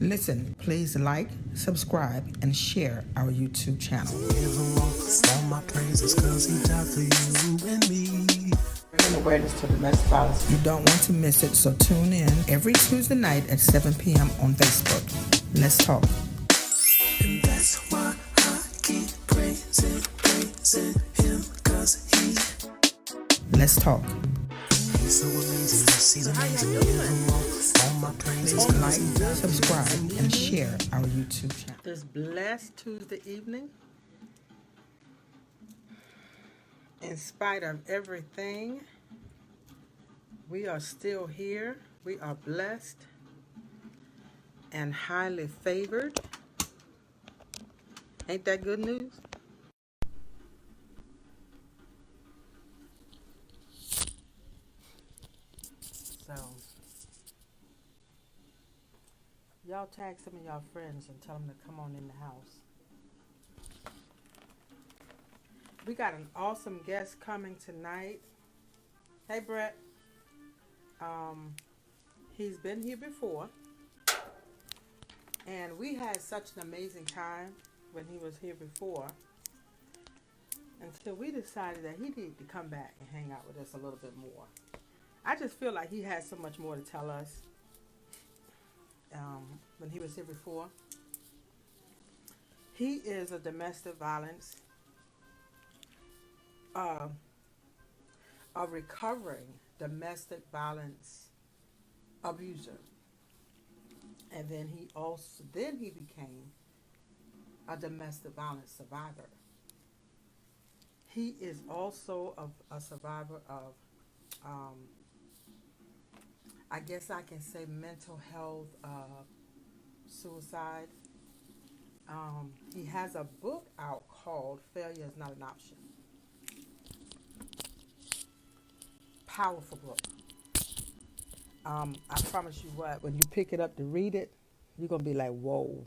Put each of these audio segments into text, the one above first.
Listen, please like, subscribe, and share our YouTube channel. Give him all my praises, cause he died for you and me. Bringing awareness to domestic violence. You don't want to miss it, so tune in every Tuesday night at 7 p.m. on Facebook. Let's talk. And that's why I keep praising him, cause Let's talk. he's so amazing. Yes, he's amazing. Give him all my praises, Please cause he like, died for subscribe, you and share our YouTube channel. This blessed Tuesday evening, in spite of everything, we are still here. We are blessed and highly favored. Ain't that good news? So, y'all tag some of y'all friends and tell them to come on in the house. We got an awesome guest coming tonight. Hey, Brett. He's been here before, and we had such an amazing time when he was here before, until we decided that he needed to come back and hang out with us a little bit more. I just feel like he has so much more to tell us when he was here before. He is a domestic violence, a recovering domestic violence abuser, and then he became a domestic violence survivor. He is also a survivor of, I guess I can say, mental health, suicide. He has a book out called Failure is Not an Option. Powerful book. I promise you what, when you pick it up to read it, you're going to be like, whoa,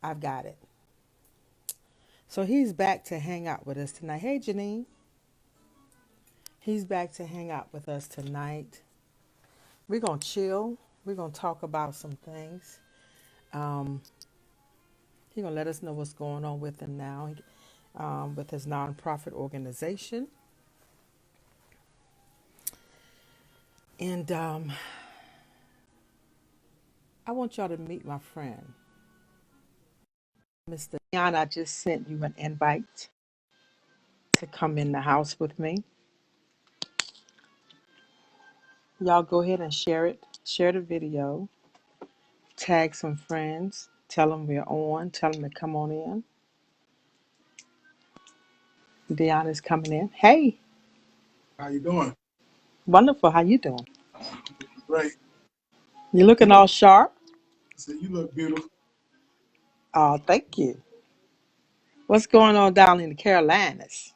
I've got it. So he's back to hang out with us tonight. Hey, Janine. He's back to hang out with us tonight. We're going to chill. We're going to talk about some things. He's going to let us know what's going on with him now, with his nonprofit organization. And I want y'all to meet my friend, Mr. Dion. I just sent you an invite to come in the house with me. Y'all go ahead and share it. Share the video. Tag some friends. Tell them we're on. Tell them to come on in. Dion is coming in. Hey, How you doing? wonderful. How you doing? Great. You You looking look. all sharp? I said you look beautiful. Oh, thank you. What's going on down in the Carolinas?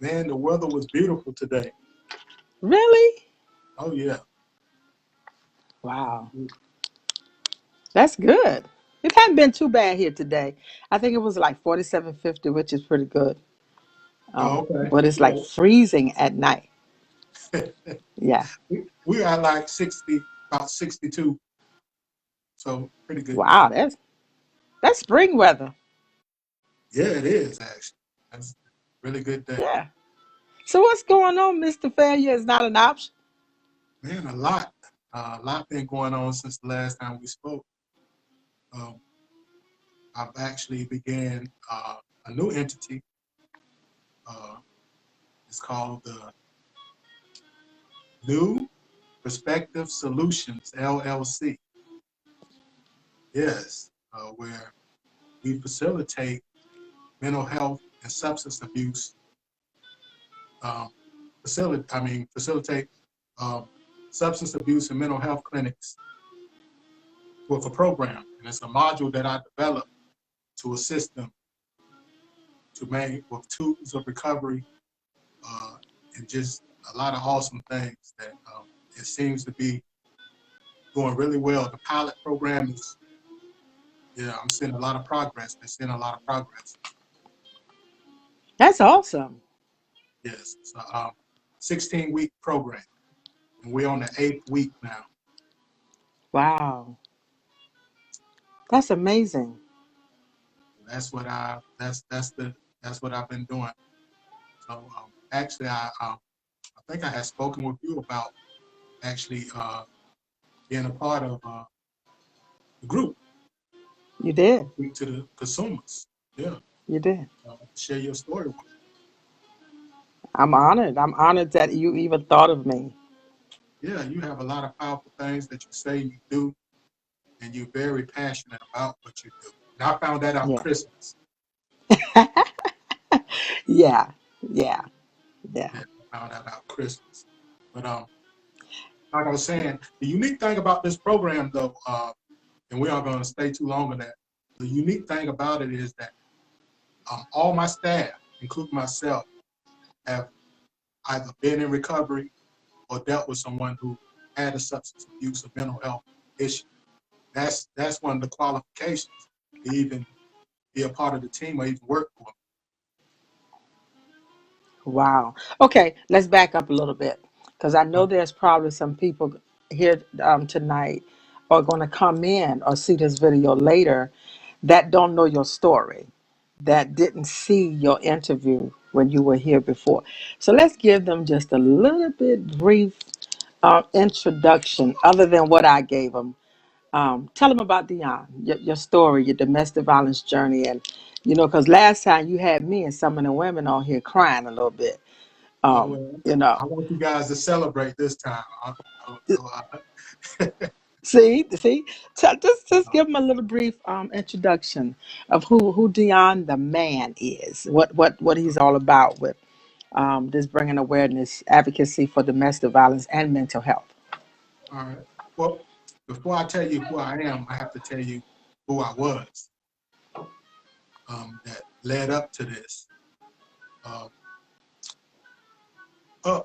Man, the weather was beautiful today. Really? Oh yeah. Wow. That's good. It hasn't been too bad here today. I think it was like 47, 50, which is pretty good. Oh okay. But it's like Yeah. freezing at night. Yeah. We are like 60, about 62. So pretty good day. Wow, that's spring weather. Yeah, it is actually. That's a really good day. Yeah. So what's going on, Mr. Failure is not an option? Man, a lot. A lot been going on since the last time we spoke. Um, I've actually began a new entity. Uh, it's called the New Perspective Solutions LLC. Yes, where we facilitate mental health and substance abuse. Facilitate um, substance abuse and mental health clinics with a program, and it's a module that I developed to assist them to make with tools of recovery and just a lot of awesome things that it seems to be going really well. The pilot program is, yeah, I'm seeing a lot of progress. They're seeing a lot of progress. That's awesome. Yes, it's a 16-week program, and we're on the 8th week now. Wow. That's amazing. That's what I've been doing. So actually, I think I had spoken with you about actually being a part of the group, You did. speak to the consumers. Yeah, You did. share your story with I'm honored. I'm honored that you even thought of me. them. Yeah, you have a lot of powerful things that you say you do, and you're very passionate about what you do. And I found that out Yeah. Christmas. Yeah. Yeah. Yeah. Yeah, I found that out Christmas. But like I was saying, the unique thing about this program, though, and we aren't going to stay too long on that. The unique thing about it is that all my staff, including myself, have either been in recovery or dealt with someone who had a substance abuse or mental health issue. That's one of the qualifications to even be a part of the team or even work for them. Wow. Okay, let's back up a little bit because I know Okay. there's probably some people here tonight or going to come in or see this video later that don't know your story, that didn't see your interview when you were here before. So let's give them just a little bit brief introduction other than what I gave them. Tell them about Dion, your story, your domestic violence journey, and because last time you had me and some of the women on here crying a little bit. Oh, well, You know, I want you guys to celebrate this time. see, just give them a little brief introduction of who Dion the man is, what he's all about with this bringing awareness, advocacy for domestic violence and mental health. All right. Well, before I tell you who I am, I have to tell you who I was that led up to this. Uh,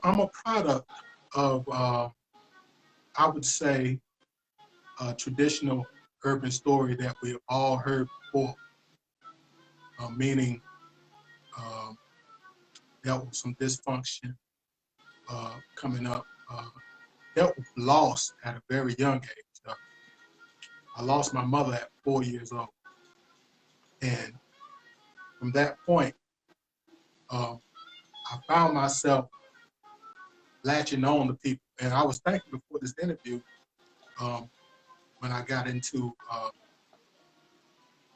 I'm a product of, I would say, a traditional urban story that we've all heard before, meaning um, dealt with some dysfunction coming up, dealt with loss at a very young age. I lost my mother at 4 years old. And from that point, uh, I found myself latching on to people. And I was thinking before this interview, um, when I got into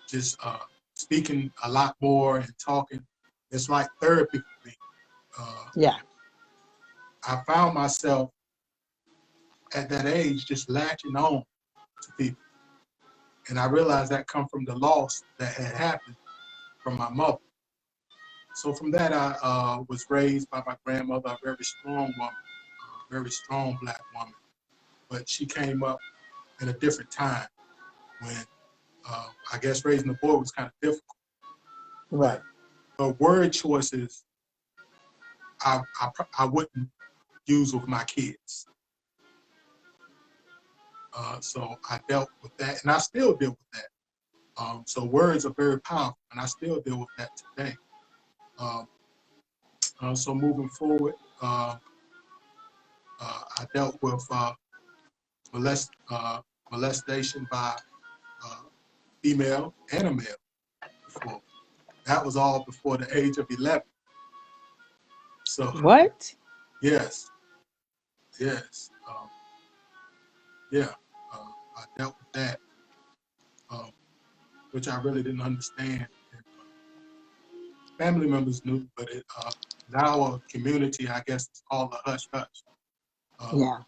just speaking a lot more and talking, it's like therapy for me. Uh, Yeah, I found myself at that age just latching on to people. And I realized that come from the loss that had happened from my mother. So from that, I was raised by my grandmother, a very strong woman, a very strong Black woman. But she came up in a different time when I guess raising a boy was kind of difficult. right. But the word choices I wouldn't use with my kids. So I dealt with that, and I still deal with that. So words are very powerful, and I still deal with that today. Um, so moving forward, I dealt with molestation by female and a male before. That was all before the age of 11. So What? yes, yes, yeah, I dealt with that, um, which I really didn't understand. And, family members knew, but in our community, I guess it's called a hush hush. Yeah.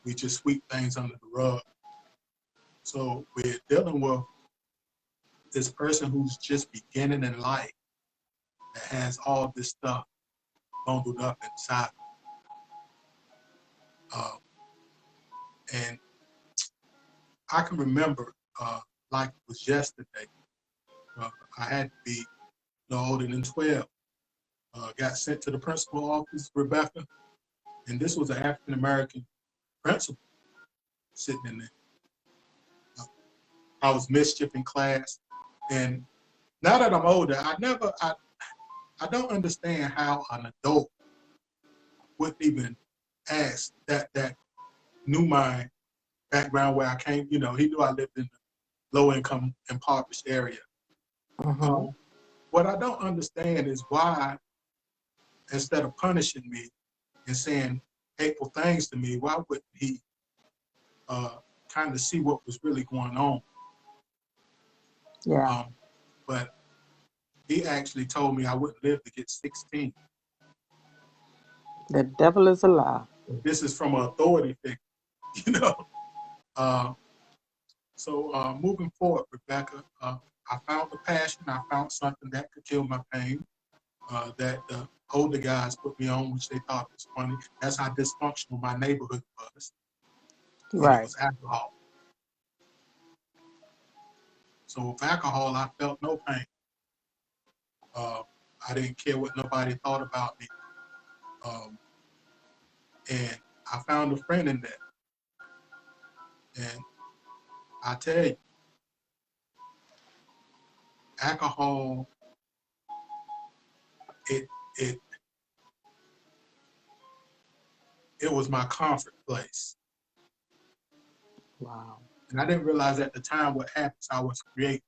We just sweep things under the rug. So we're dealing with this person who's just beginning in life that has all this stuff bundled up inside. Uh, and I can remember, like it was yesterday, I had to be no older than 12. Got sent to the principal office, Rebecca, and this was an African American principal sitting in there. I was mischief in class, and now that I'm older, I don't understand how an adult wouldn't even ask that knew my background where I came. You know, he knew I lived in the low-income, impoverished area. Mm-hmm. What I don't understand is why, instead of punishing me and saying hateful things to me, why wouldn't he kind of see what was really going on? Yeah. But he actually told me I wouldn't live to get 16. The devil is a lie. This is from an authority figure, you know. So moving forward, Rebecca, I found the passion. I found something that could kill my pain, that the older guys put me on, which they thought was funny. That's how dysfunctional my neighborhood was. And it Right. was alcohol. So with alcohol, I felt no pain. I didn't care what nobody thought about me. And I found a friend in that. And I tell you, alcohol, it it it was my comfort place. Wow. And I didn't realize at the time what habits I was creating,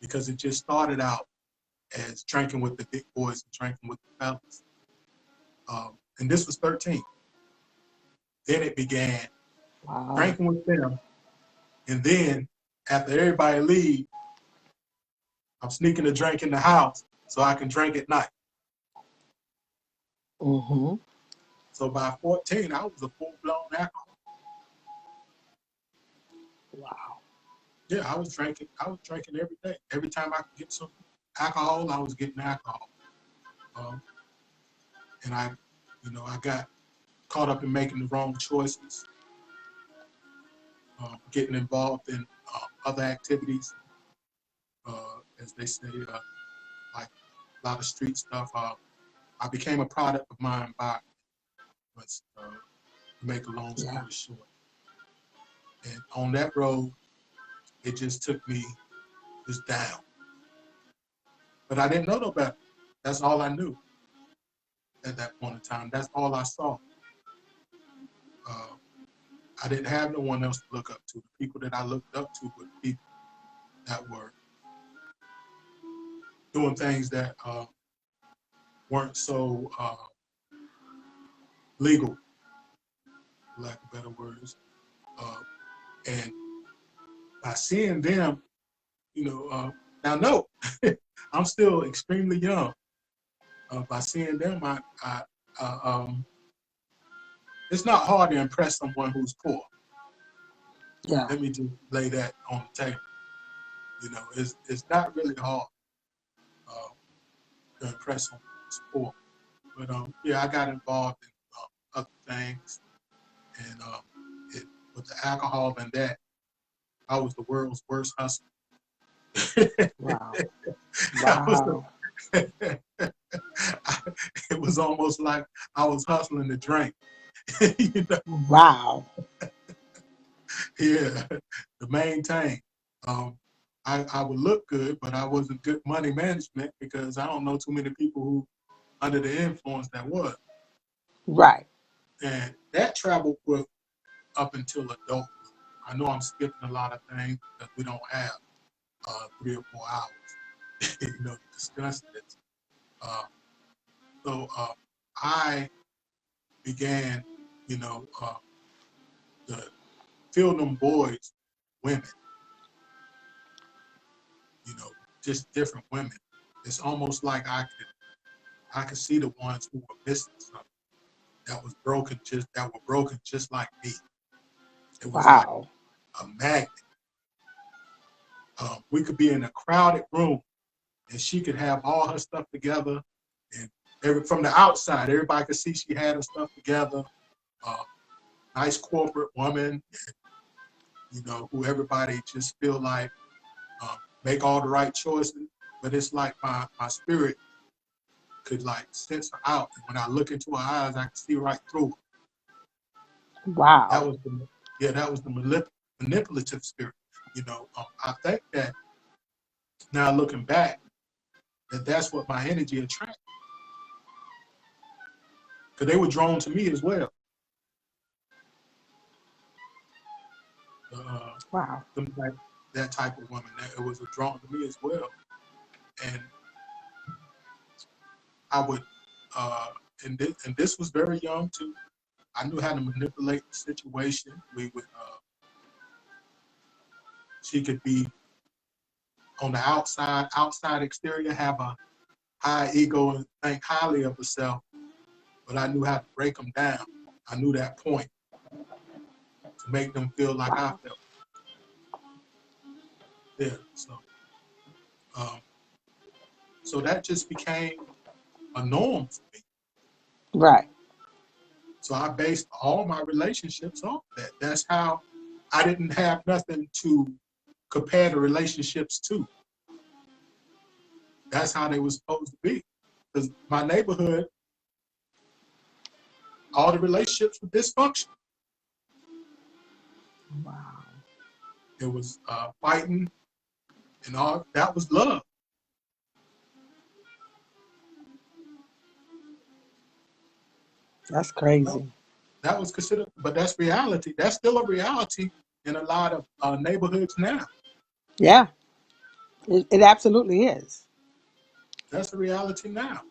because it just started out as drinking with the big boys and drinking with the fellas. And this was 13. Then it began Wow. drinking with them. And then after everybody leave, I'm sneaking a drink in the house so I can drink at night. Mm-hmm. So by 14, I was a full-blown alcoholic. Wow. Yeah, I was drinking every day. Every time I could get some alcohol, I was getting alcohol. And I got caught up in making the wrong choices, getting involved in other activities, as they say, like a lot of street stuff. I became a product of my environment. Let's make a long story short. And on that road, it just took me just down. But I didn't know no better. That's all I knew at that point in time. That's all I saw. I didn't have no one else to look up to. The people that I looked up to were people that were doing things that weren't so legal, for lack of better words. And by seeing them, now no, I'm still extremely young. By seeing them, it's not hard to impress someone who's poor. Yeah. Let me just lay that on the table. It's not really hard to impress someone who's poor. But yeah, I got involved in other things, and with the alcohol and that, I was the world's worst hustler. Wow. Wow. Wow. It was almost like I was hustling to drink. Wow. Yeah, to maintain. I would look good, but I wasn't good money management, because I don't know too many people who under the influence that was. Right. And that traveled with up until adulthood. I know I'm skipping a lot of things because we don't have 3 or 4 hours, to discuss this. So I began, to feel them boys, women, just different women. It's almost like I could see the ones who were missing something, that were broken just like me. It was like Wow. a magnet. We could be in a crowded room, and she could have all her stuff together, and from the outside, everybody could see she had her stuff together. Nice corporate woman, who everybody just feel like make all the right choices. But it's like my spirit could like sense her out, and when I look into her eyes, I can see right through her. Wow. That was the manipulative spirit. I think that now looking back, that's what my energy attracted, because they were drawn to me as well. Wow. Them that type of woman. That it was a drawn to me as well. And I would, and this was very young too. I knew how to manipulate the situation. We would, she could be on the outside exterior, have a high ego and think highly of herself, but I knew how to break them down. I knew that point to make them feel like I felt. Yeah. Um, so that just became a norm for me. Right. So I based all my relationships off that. That's how I didn't have nothing to compare the relationships to. That's how they were supposed to be. Because my neighborhood, all the relationships were dysfunctional. Wow. It was fighting and all. That was love. That's crazy. That was considered, but that's reality. That's still a reality in a lot of neighborhoods now. Yeah, it absolutely is. That's the reality now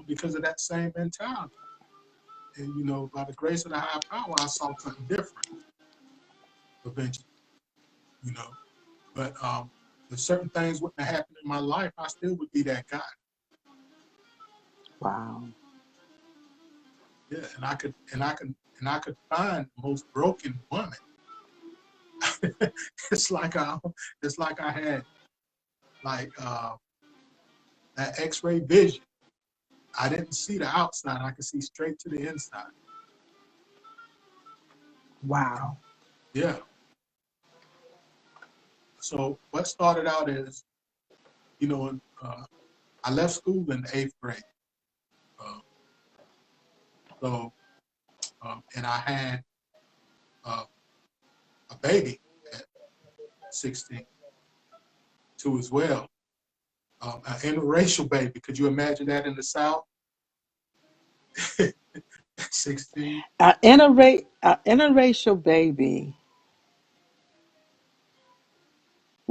because of that same mentality. And, by the grace of the high power, I saw something different eventually, you know. But if certain things wouldn't have happened in my life, I still would be that guy. Wow. Yeah, and I could find the most broken woman. it's like I had like that X-ray vision. I didn't see the outside. I could see straight to the inside. Wow. Yeah. So what started out as, I left school in the 8th grade. Uh, so, and I had uh, a baby at 16 too as well. An interracial baby. Could you imagine that in the South? 16. A interracial baby.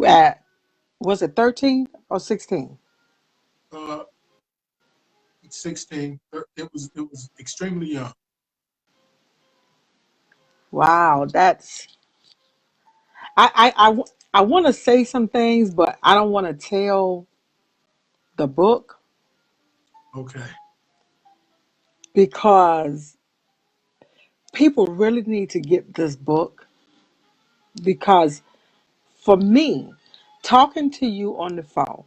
At, was it 13 or 16? Uh, 16. It was extremely young. Wow, that's I want to say some things, but I don't want to tell the book Okay. because people really need to get this book because for me, talking to you on the phone,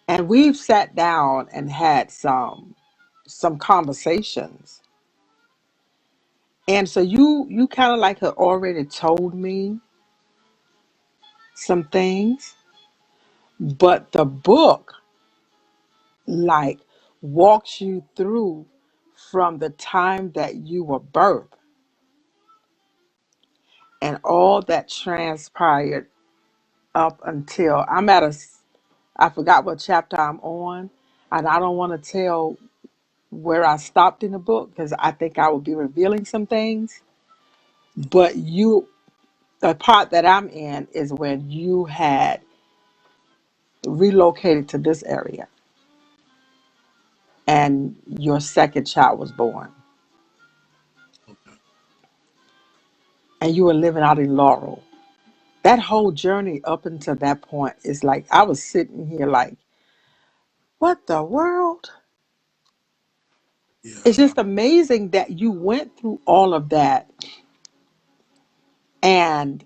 and we've sat down and had some conversations. And so you kind of like had already told me some things, but the book like walks you through from the time that you were birthed and all that transpired up until I forgot what chapter I'm on, and I don't want to tell where I stopped in the book because I think I will be revealing some things. But the part that I'm in is when you had relocated to this area and your second child was born Okay. and you were living out in Laurel. That whole journey up until that point is like I was sitting here like, what the world? Yeah. It's just amazing that you went through all of that and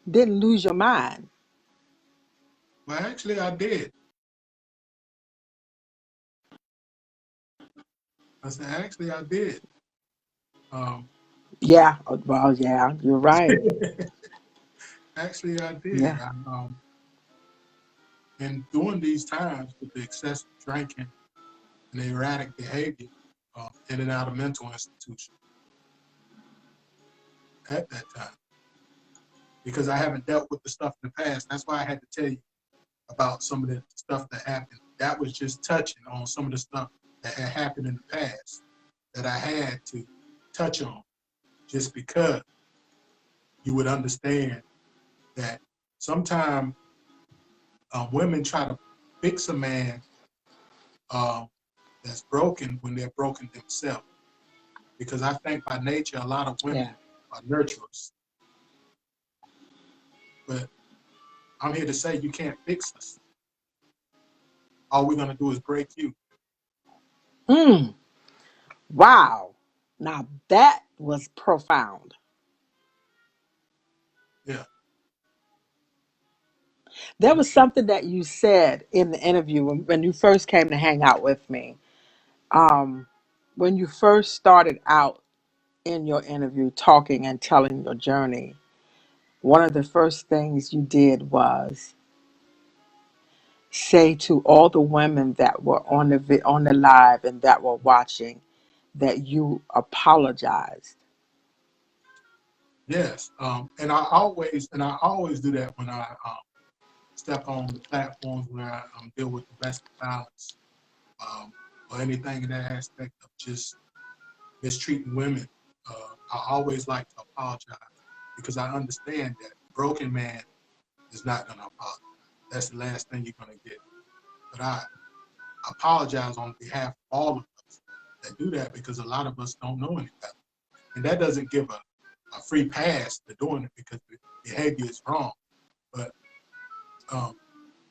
didn't lose your mind. Well, actually, I did. I said, actually, I did. Um, Yeah, well, yeah, you're right. actually, I did. Yeah, And during these times with the excessive drinking and the erratic behavior in and out of mental institutions at that time, because I haven't dealt with the stuff in the past. That's why I had to tell you about some of the stuff that happened. That was just touching on some of the stuff that had happened in the past that I had to touch on just because you would understand that sometimes women try to fix a man that's broken when they're broken themselves. Because I think by nature, a lot of women Yeah. are nurturers. But I'm here to say you can't fix us. All we're going to do is break you. Mm. Wow. Now that was profound. Yeah. There was something that you said in the interview when you first came to hang out with me. Um, when you first started out in your interview talking and telling your journey, one of the first things you did was say to all the women that were on on the live and that were watching that you apologized. Yes. And I always do that when I step on the platforms where I deal with domestic violence um, or anything in that aspect of just mistreating women. I always like to apologize because I understand that a broken man is not going to apologize. That's the last thing you're going to get. But I apologize on behalf of all of us that do that because a lot of us don't know any better. And that doesn't give a free pass to doing it because the behavior is wrong. But um,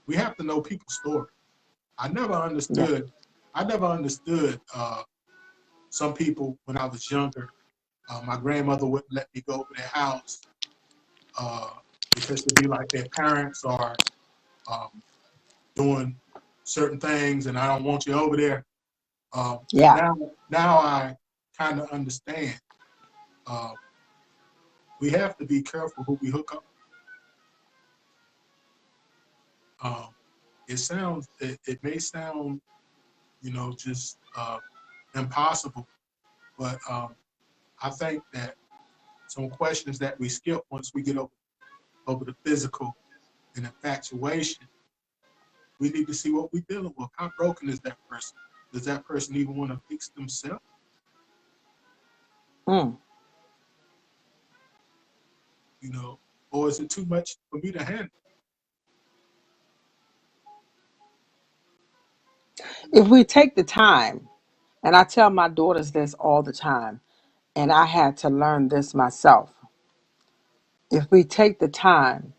we have to know people's story. I never Yeah. understood. I never understood some people when I was younger. My grandmother wouldn't let me go over their house uh, because it'd be like their parents are um, doing certain things, and I don't want you over there. But Yeah. now I kind of understand. Uh, we have to be careful who we hook up. Um, it may sound, just impossible, but I think that some questions that we skip once we get over the physical and infatuation, we need to see what we're dealing with. How broken is that person? Does that person even want to fix themselves? Mm. You know, or is it too much for me to handle? If we take the time, and I tell my daughters this all the time, and I had to learn this myself. If we take the time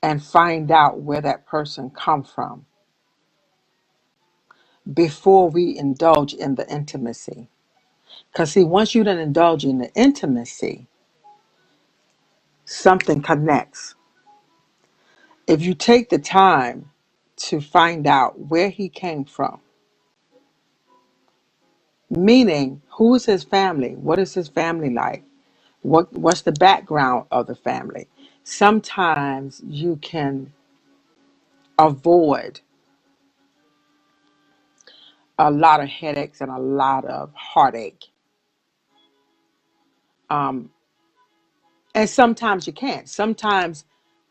and find out where that person come from before we indulge in the intimacy. Because see, once you done indulge in the intimacy, something connects. If you take the time to find out where he came from, meaning who is his family, what is his family like, what's the background of the family, sometimes you can avoid a lot of headaches and a lot of heartache. Um, and sometimes you can't. Sometimes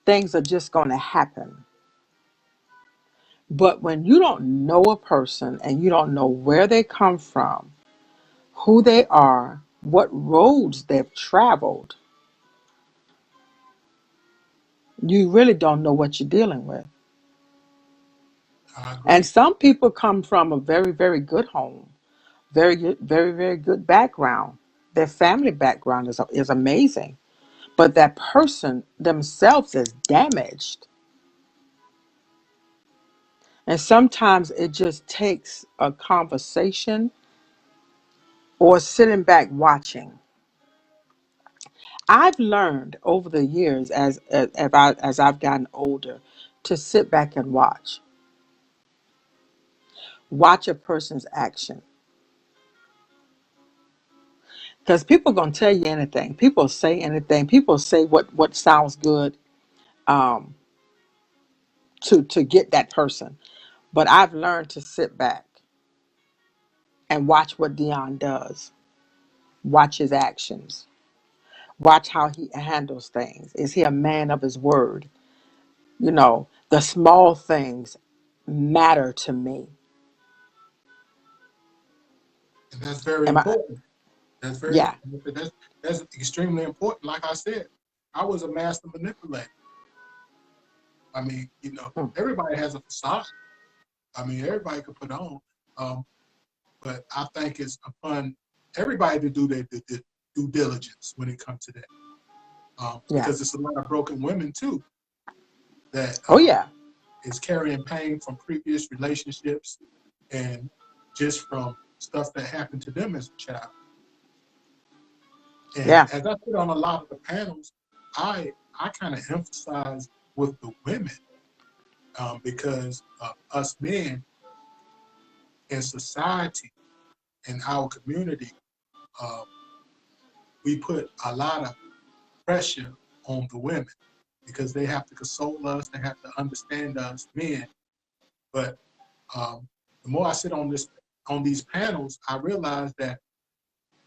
things are just going to happen. But when you don't know a person and you don't know where they come from, who they are, what roads they've traveled, you really don't know what you're dealing with. I And agree. some people come from a very, very good home, very good, very, very good background. Their family background is amazing. But that person themselves is damaged. And sometimes it just takes a conversation or sitting back watching. I've learned over the years as I've gotten older to sit back and watch a person's action. Because people are going to tell you anything. People say anything. People say what sounds good um, to get that person. But I've learned to sit back and watch what Dion does. Watch his actions. Watch how he handles things. Is he a man of his word? The small things matter to me. And that's very Am I? important. That's very Yeah. important. That's extremely important. Like I said, I was a master manipulator. I mean, Mm. everybody has a facade. I mean, everybody could put on. But I think it's upon everybody to do their due diligence when it comes to that. Yeah. Because it's a lot of broken women too that Oh yeah. is carrying pain from previous relationships and just from stuff that happened to them as a child. And Yeah. as I sit on a lot of the panels, I kind of emphasize with the women because us men in society, in our community, we put a lot of pressure on the women because they have to console us, they have to understand us men. But the more I sit on these panels, I realize that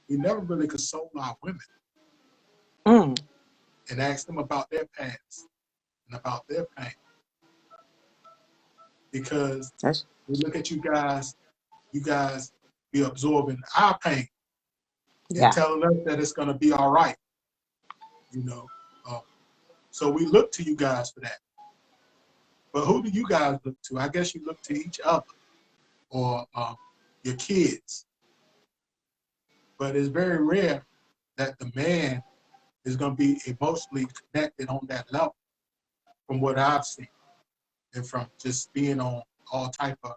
we never really console our women Mm. and ask them about their past and about their pain. Because That's we look at you guys be absorbing our pain and yeah. telling us that it's going to be all right, you know. So we look to you guys for that. But who do you guys look to? I guess you look to each other or your kids. But it's very rare that the man is going to be emotionally connected on that level from what I've seen and from just being on all type of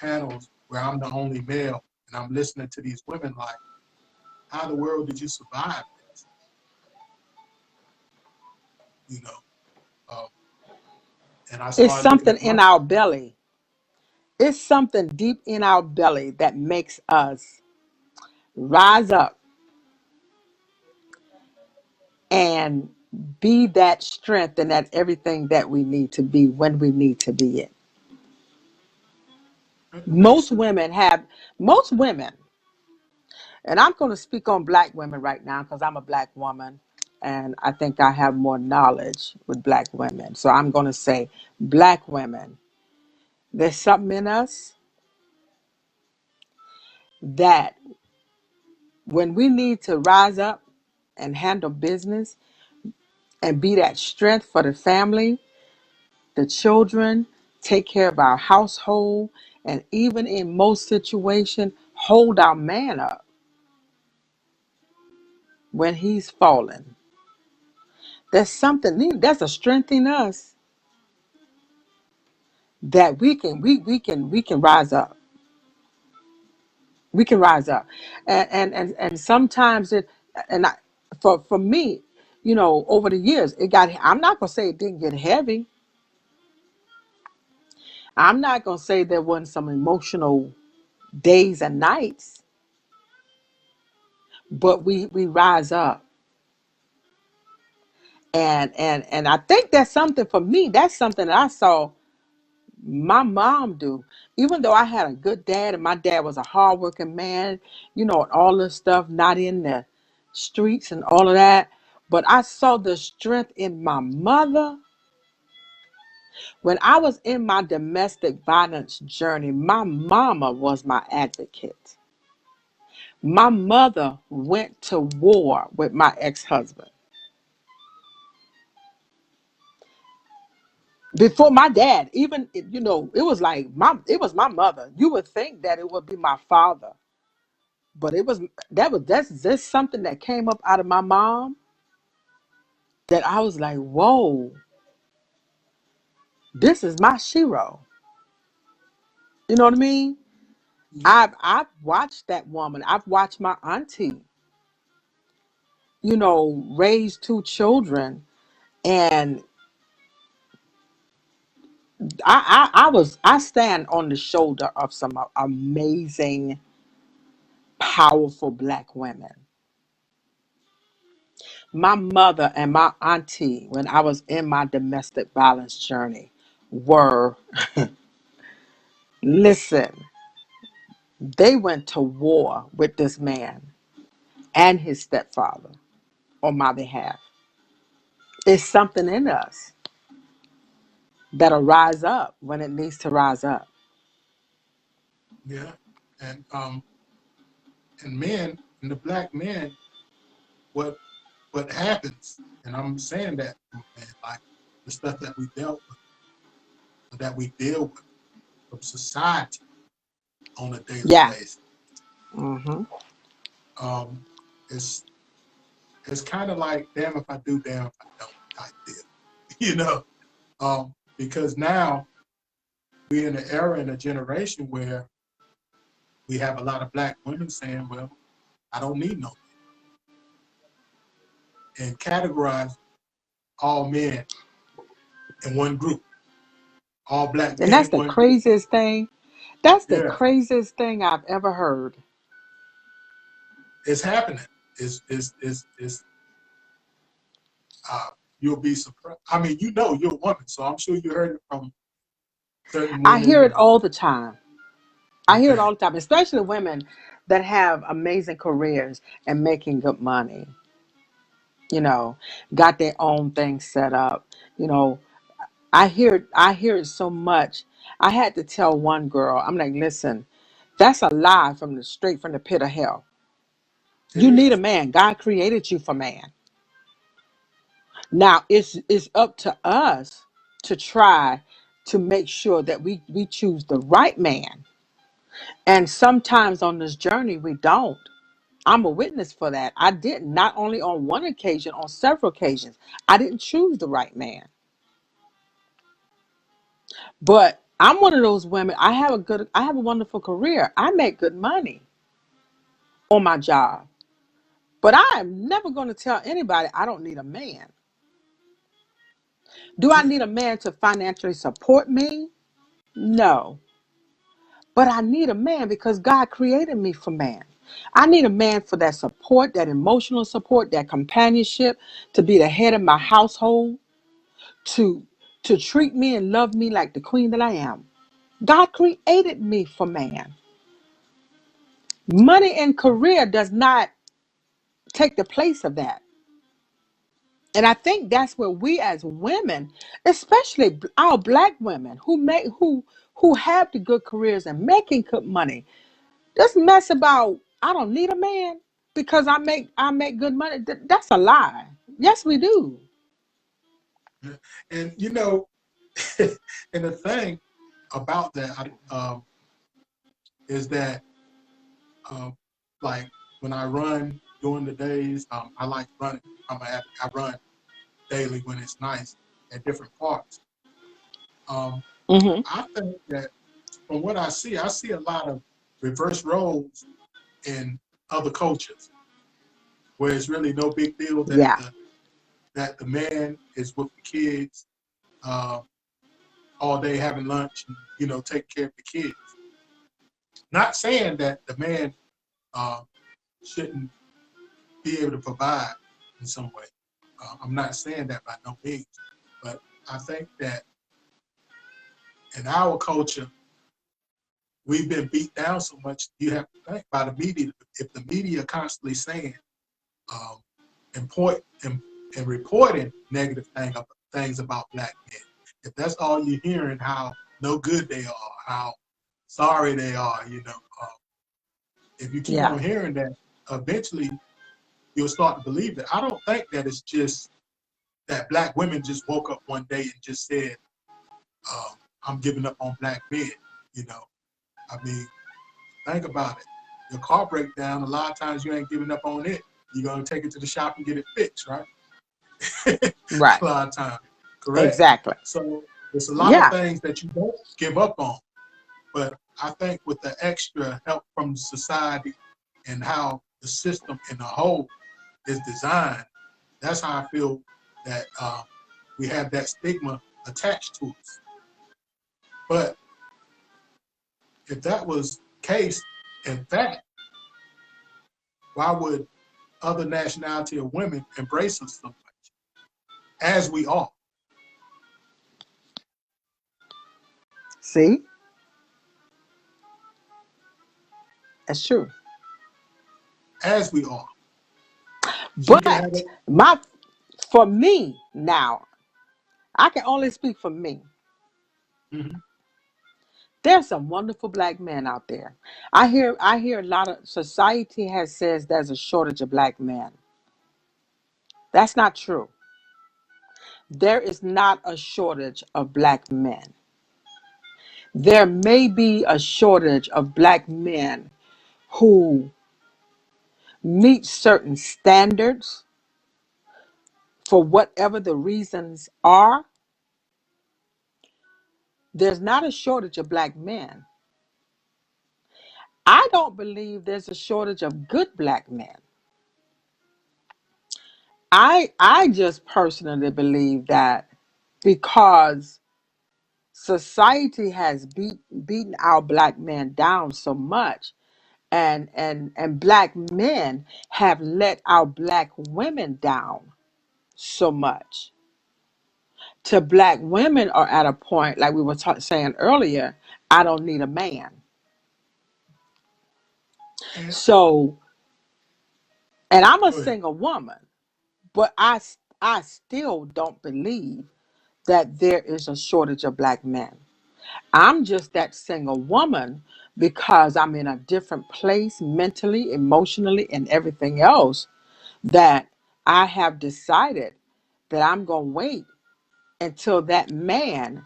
panels where I'm the only male and I'm listening to these women like, how in the world did you survive this? And I It's started looking something at in myself. our belly. It's something deep in our belly that makes us rise up and be that strength and that everything that we need to be when we need to be it. That's Most true. women have, most women, and I'm going to speak on black women right now because I'm a black woman and I think I have more knowledge with black women. So I'm going to say, black women, there's something in us that when we need to rise up and handle business and be that strength for the family, the children, take care of our household, and even in most situations, hold our man up when he's fallen. There's something, there's a strength in us that we can rise up. We can rise up. And sometimes it and I, for me, over the years, I'm not gonna say it didn't get heavy. I'm not gonna say there wasn't some emotional days and nights, but we rise up. And I think that's something for me. That's something that I saw my mom do. Even though I had a good dad and my dad was a hardworking man, and all this stuff, not in the streets and all of that. But I saw the strength in my mother. When I was in my domestic violence journey, my mama was my advocate. My mother went to war with my ex-husband. Before my dad, even it was like my mother. You would think that it would be my father, but that's something that came up out of my mom that I was like, whoa, this is my shiro. You know what I mean? Yeah, I've watched that woman. I've watched my auntie, raise two children, and I stand on the shoulder of some amazing, powerful black women. My mother and my auntie, when I was in my domestic violence journey, were, listen, they went to war with this man and his stepfather on my behalf. It's something in us that'll rise up when it needs to rise up. yeah. And and men and the black men, what what happens, and I'm saying that, man, like the stuff that we dealt with, or that we deal with from society on a daily Yeah. basis, Mm-hmm. um, it's kind of like damn if I do, damn if I don't type deal, you know, because now we're in an era and a generation where we have a lot of black women saying, well, I don't need no man, and categorize all men in one group, all black And men that's in the one group. craziest thing. That's the Yeah, craziest thing I've ever heard. it's happening. It's uh, you'll be surprised. I mean, you know, you're a woman, so I'm sure you heard it from certain I hear women. it all the time. I hear it Okay, all the time, especially women that have amazing careers and making good money. You know, got their own thing set up. You know, I hear it so much. I had to tell one girl, I'm like, listen, that's a lie from the straight from the pit of hell. it You need a is. man. God created you for man. Now it's up to us to try to make sure that we choose the right man. And sometimes on this journey we don't. I'm a witness for that. I didn't, not only on one occasion, on several occasions. I didn't choose the right man. But I'm one of those women. I have a wonderful career. I make good money on my job. But I am never going to tell anybody I don't need a man. Do I need a man to financially support me? No. But I need a man because God created me for man. I need a man for that support, that emotional support, that companionship, to be the head of my household, to treat me and love me like the queen that I am. God created me for man. Money and career does not take the place of that. And I think that's where we as women, especially our black women who have the good careers and making good money, this mess about I don't need a man because I make good money. That's a lie. Yes, we do. And you know, and the thing about that is that um, like when I run during the days, I like running. I run daily when it's nice at different parks. Um, Hmm. I think that from what I see a lot of reverse roles in other cultures where it's really no big deal that Yeah. the man is with the kids uh, all day having lunch and taking care of the kids. Not saying that the man uh, shouldn't be able to provide in some way. I'm not saying that by no means, but I think that in our culture we've been beat down so much. You have to think by the media. If the media constantly saying um, and reporting negative things about black men, if that's all you're hearing, how no good they are, how sorry they are, if you keep Yeah. on hearing that, eventually you'll start to believe it. I don't think that it's just that black women just woke up one day and just said, "I'm giving up on black men." You know, I mean, think about it. Your car breaks down. A lot of times you ain't giving up on it. You're gonna take it to the shop and get it fixed, right? Right. A lot of times, correct. Exactly. So there's a lot of Yeah. things that you don't give up on. But I think with the extra help from society and how the system in the whole is designed, that's how I feel that we have that stigma attached to us. But if that was the case, in fact, why would other nationality of women embrace us so much as we are, See, that's true. as we are? She can have But it. for me now, I can only speak for me. Mm-hmm. There's some wonderful black men out there. I hear a lot of society has says there's a shortage of black men. That's not true. There is not a shortage of black men. There may be a shortage of black men who meet certain standards for whatever the reasons are. There's not a shortage of black men. I don't believe there's a shortage of good black men. I just personally believe that because society has beaten our black men down so much, and black men have let our black women down so much, to black women are at a point, like we were saying earlier, I don't need a man. And So, and I'm a go ahead. single woman, but I still don't believe that there is a shortage of black men. I'm just that single woman because I'm in a different place mentally, emotionally, and everything else, that I have decided that I'm going to wait until that man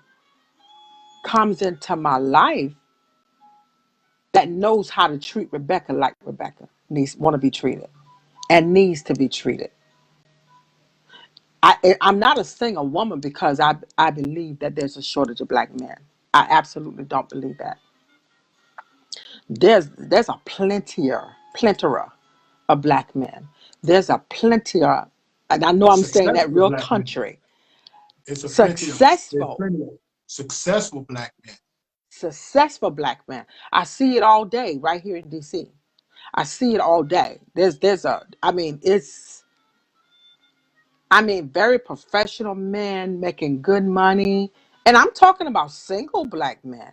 comes into my life that knows how to treat Rebecca like Rebecca needs want to be treated and needs to be treated. I'm not a single woman because I believe that there's a shortage of black men. I absolutely don't believe that. There's a plethora of black men. There's a plethora, and I know A I'm saying that successful real black man. country. It's a plenty of there's Successful, plenty of successful black men. successful black men. I see it all day right here in DC. I see it all day. I mean, very professional men making good money. And I'm talking about single black men.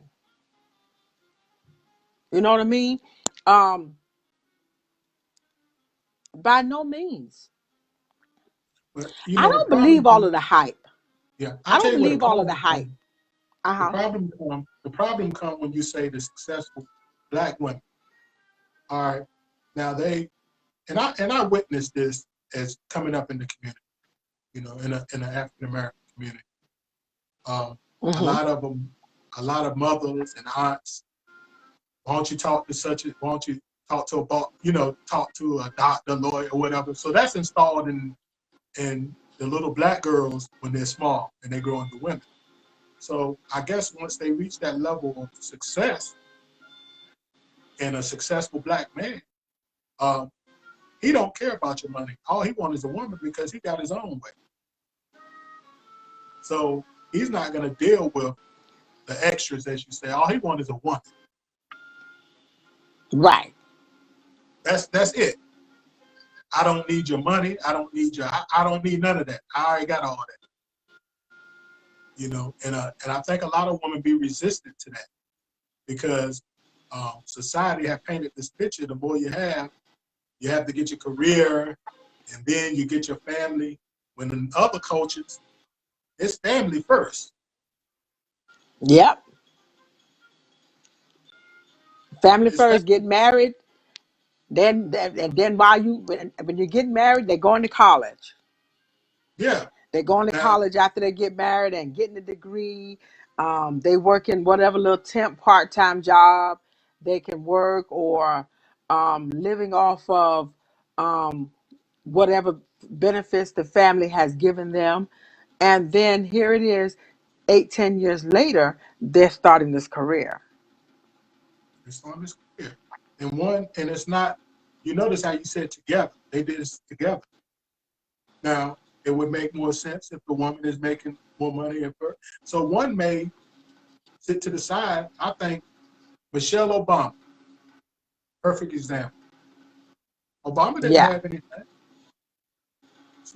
You know what I mean? Um, by no means. But I the don't problem believe all comes, of the hype. yeah, I I'll tell don't you where the believe all of the problem hype. comes. The Uh-huh. problem come when you say the successful black women. All right. Now I witnessed this as coming up in the community, in the African American community. Um, a Mm-hmm. lot of them, a lot of mothers and aunts. Why don't you talk to why don't you talk to talk to a doctor, lawyer, or whatever. So that's installed in the little black girls when they're small and they grow into women. So I guess once they reach that level of success and a successful black man, um, he don't care about your money. All he wants is a woman because he got his own way. So he's not going to deal with the extras, as you say. All he wants is a woman. Right. That's it. I don't need your money. I don't need I don't need none of that. I already got all that. And I think a lot of women be resistant to that because society have painted this picture. The more you have to get your career, and then you get your family. When in other cultures, it's family first. Yep. Family It's first, get family. married. Then when you get married, they're going to college. Yeah. They're going to Now, college after they get married and getting a degree. They work in whatever little temp part-time job they can work, or living off of um, whatever benefits the family has given them. And then here it is, 8, 10 years later, they're starting this career. it's on this career. And it's not, you notice how you said together. They did this together. Now, it would make more sense if the woman is making more money at first. So one may sit to the side. I think Michelle Obama, perfect example. Obama didn't Yeah. have anything.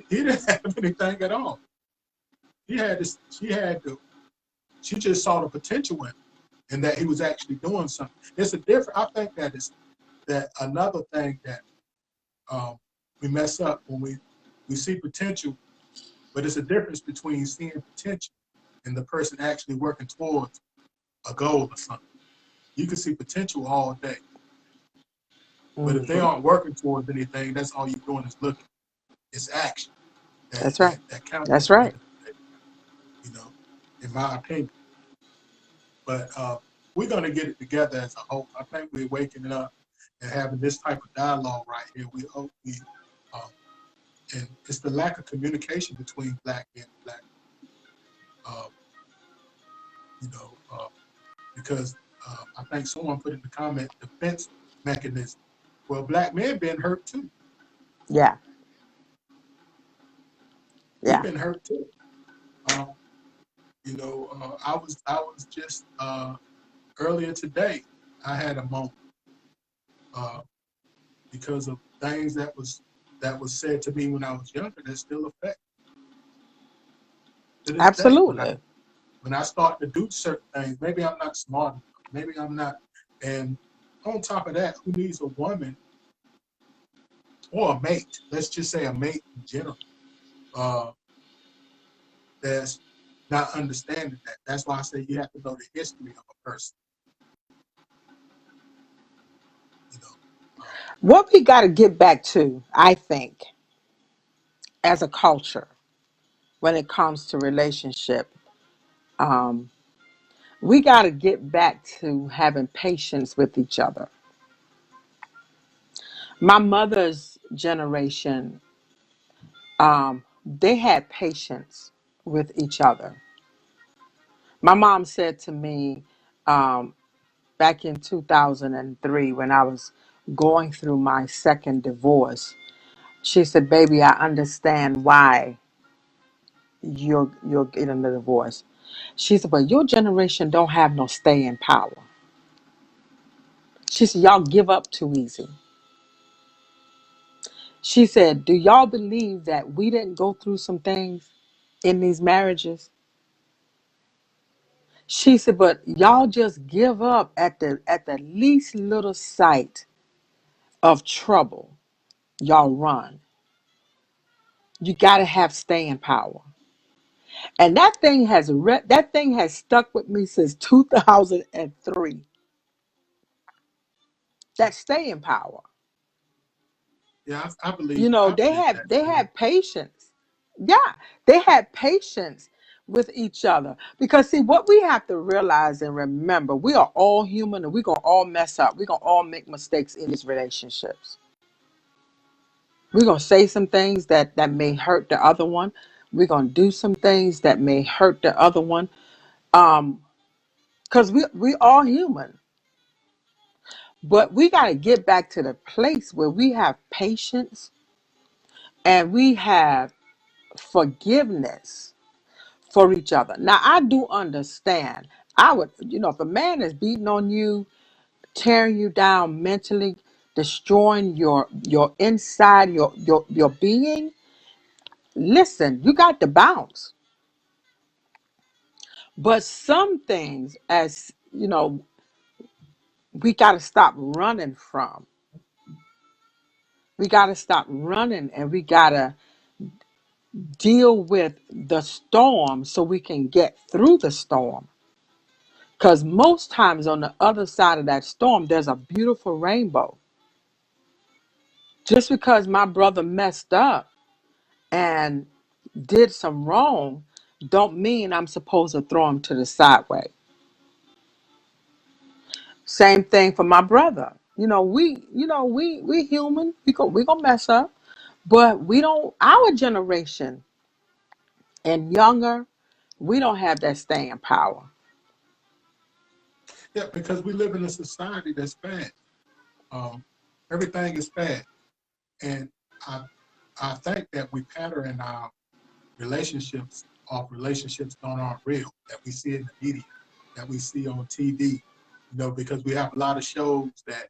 He didn't have anything at all. He had this. She just saw the potential in him, and that he was actually doing something. It's a different. I think that another thing that we mess up when we see potential, but it's a difference between seeing potential and the person actually working towards a goal or something. You can see potential all day, but if they Hmm. aren't working towards anything, that's all you're doing is looking. It's action. That's right. that counts at That's the end right. of the day, you know, in my opinion. But we're going to get it together as a whole. I think we're waking up and having this type of dialogue right here. We hope um, and it's the lack of communication between black men and black, uh, you know, because I think someone put in the comment defense mechanism. Well, black men been hurt too. Yeah. We've Yeah. been hurt too. Um, I was just earlier today. I had a moment uh, because of things that was said to me when I was younger that still affect to this day. Absolutely. When I start to do certain things, maybe I'm not smart enough. Maybe I'm not. And on top of that, who needs a woman or a mate? Let's just say a mate in general. Uh, that's not understanding that. That's why I say you have to know the history of a person. You know, What we got to get back to, I think, as a culture, when it comes to relationship, um, we got to get back to having patience with each other. My mother's generation, they had patience with each other. My mom said to me um, back in 2003 when I was going through my second divorce, she said, "Baby, I understand why you're getting the divorce." She said, "But your generation don't have no staying power." She said, "Y'all give up too easy." She said, "Do y'all believe that we didn't go through some things in these marriages?" She said, "But y'all just give up at the least little sight of trouble. Y'all run. You got to have staying power." And that thing has stuck with me since 2003. That staying power. yeah, I believe You know, I they believe had that they too. had patience. Yeah, they had patience with each other. Because see, what we have to realize and remember, we are all human and we're gonna all mess up. We're gonna all make mistakes in these relationships. We're gonna say some things that may hurt the other one. We're gonna do some things that may hurt the other one. Um, because we all human. But we gotta get back to the place where we have patience and we have forgiveness for each other. Now, I do understand. I would, if a man is beating on you, tearing you down mentally, destroying your inside, your being, listen, you got to bounce. But some things, as we got to stop running from. We got to stop running and we got to deal with the storm so we can get through the storm. Because most times on the other side of that storm, there's a beautiful rainbow. Just because my brother messed up and did some wrong, don't mean I'm supposed to throw him to the sideway. Same thing for my brother. We human. We gonna mess up, but we don't. Our generation and younger, we don't have that staying power. Yeah, because we live in a society that's fast. Um, everything is fast, and I I think that we pattern our relationships off relationships that aren't real that we see in the media, that we see on TV. Because we have a lot of shows that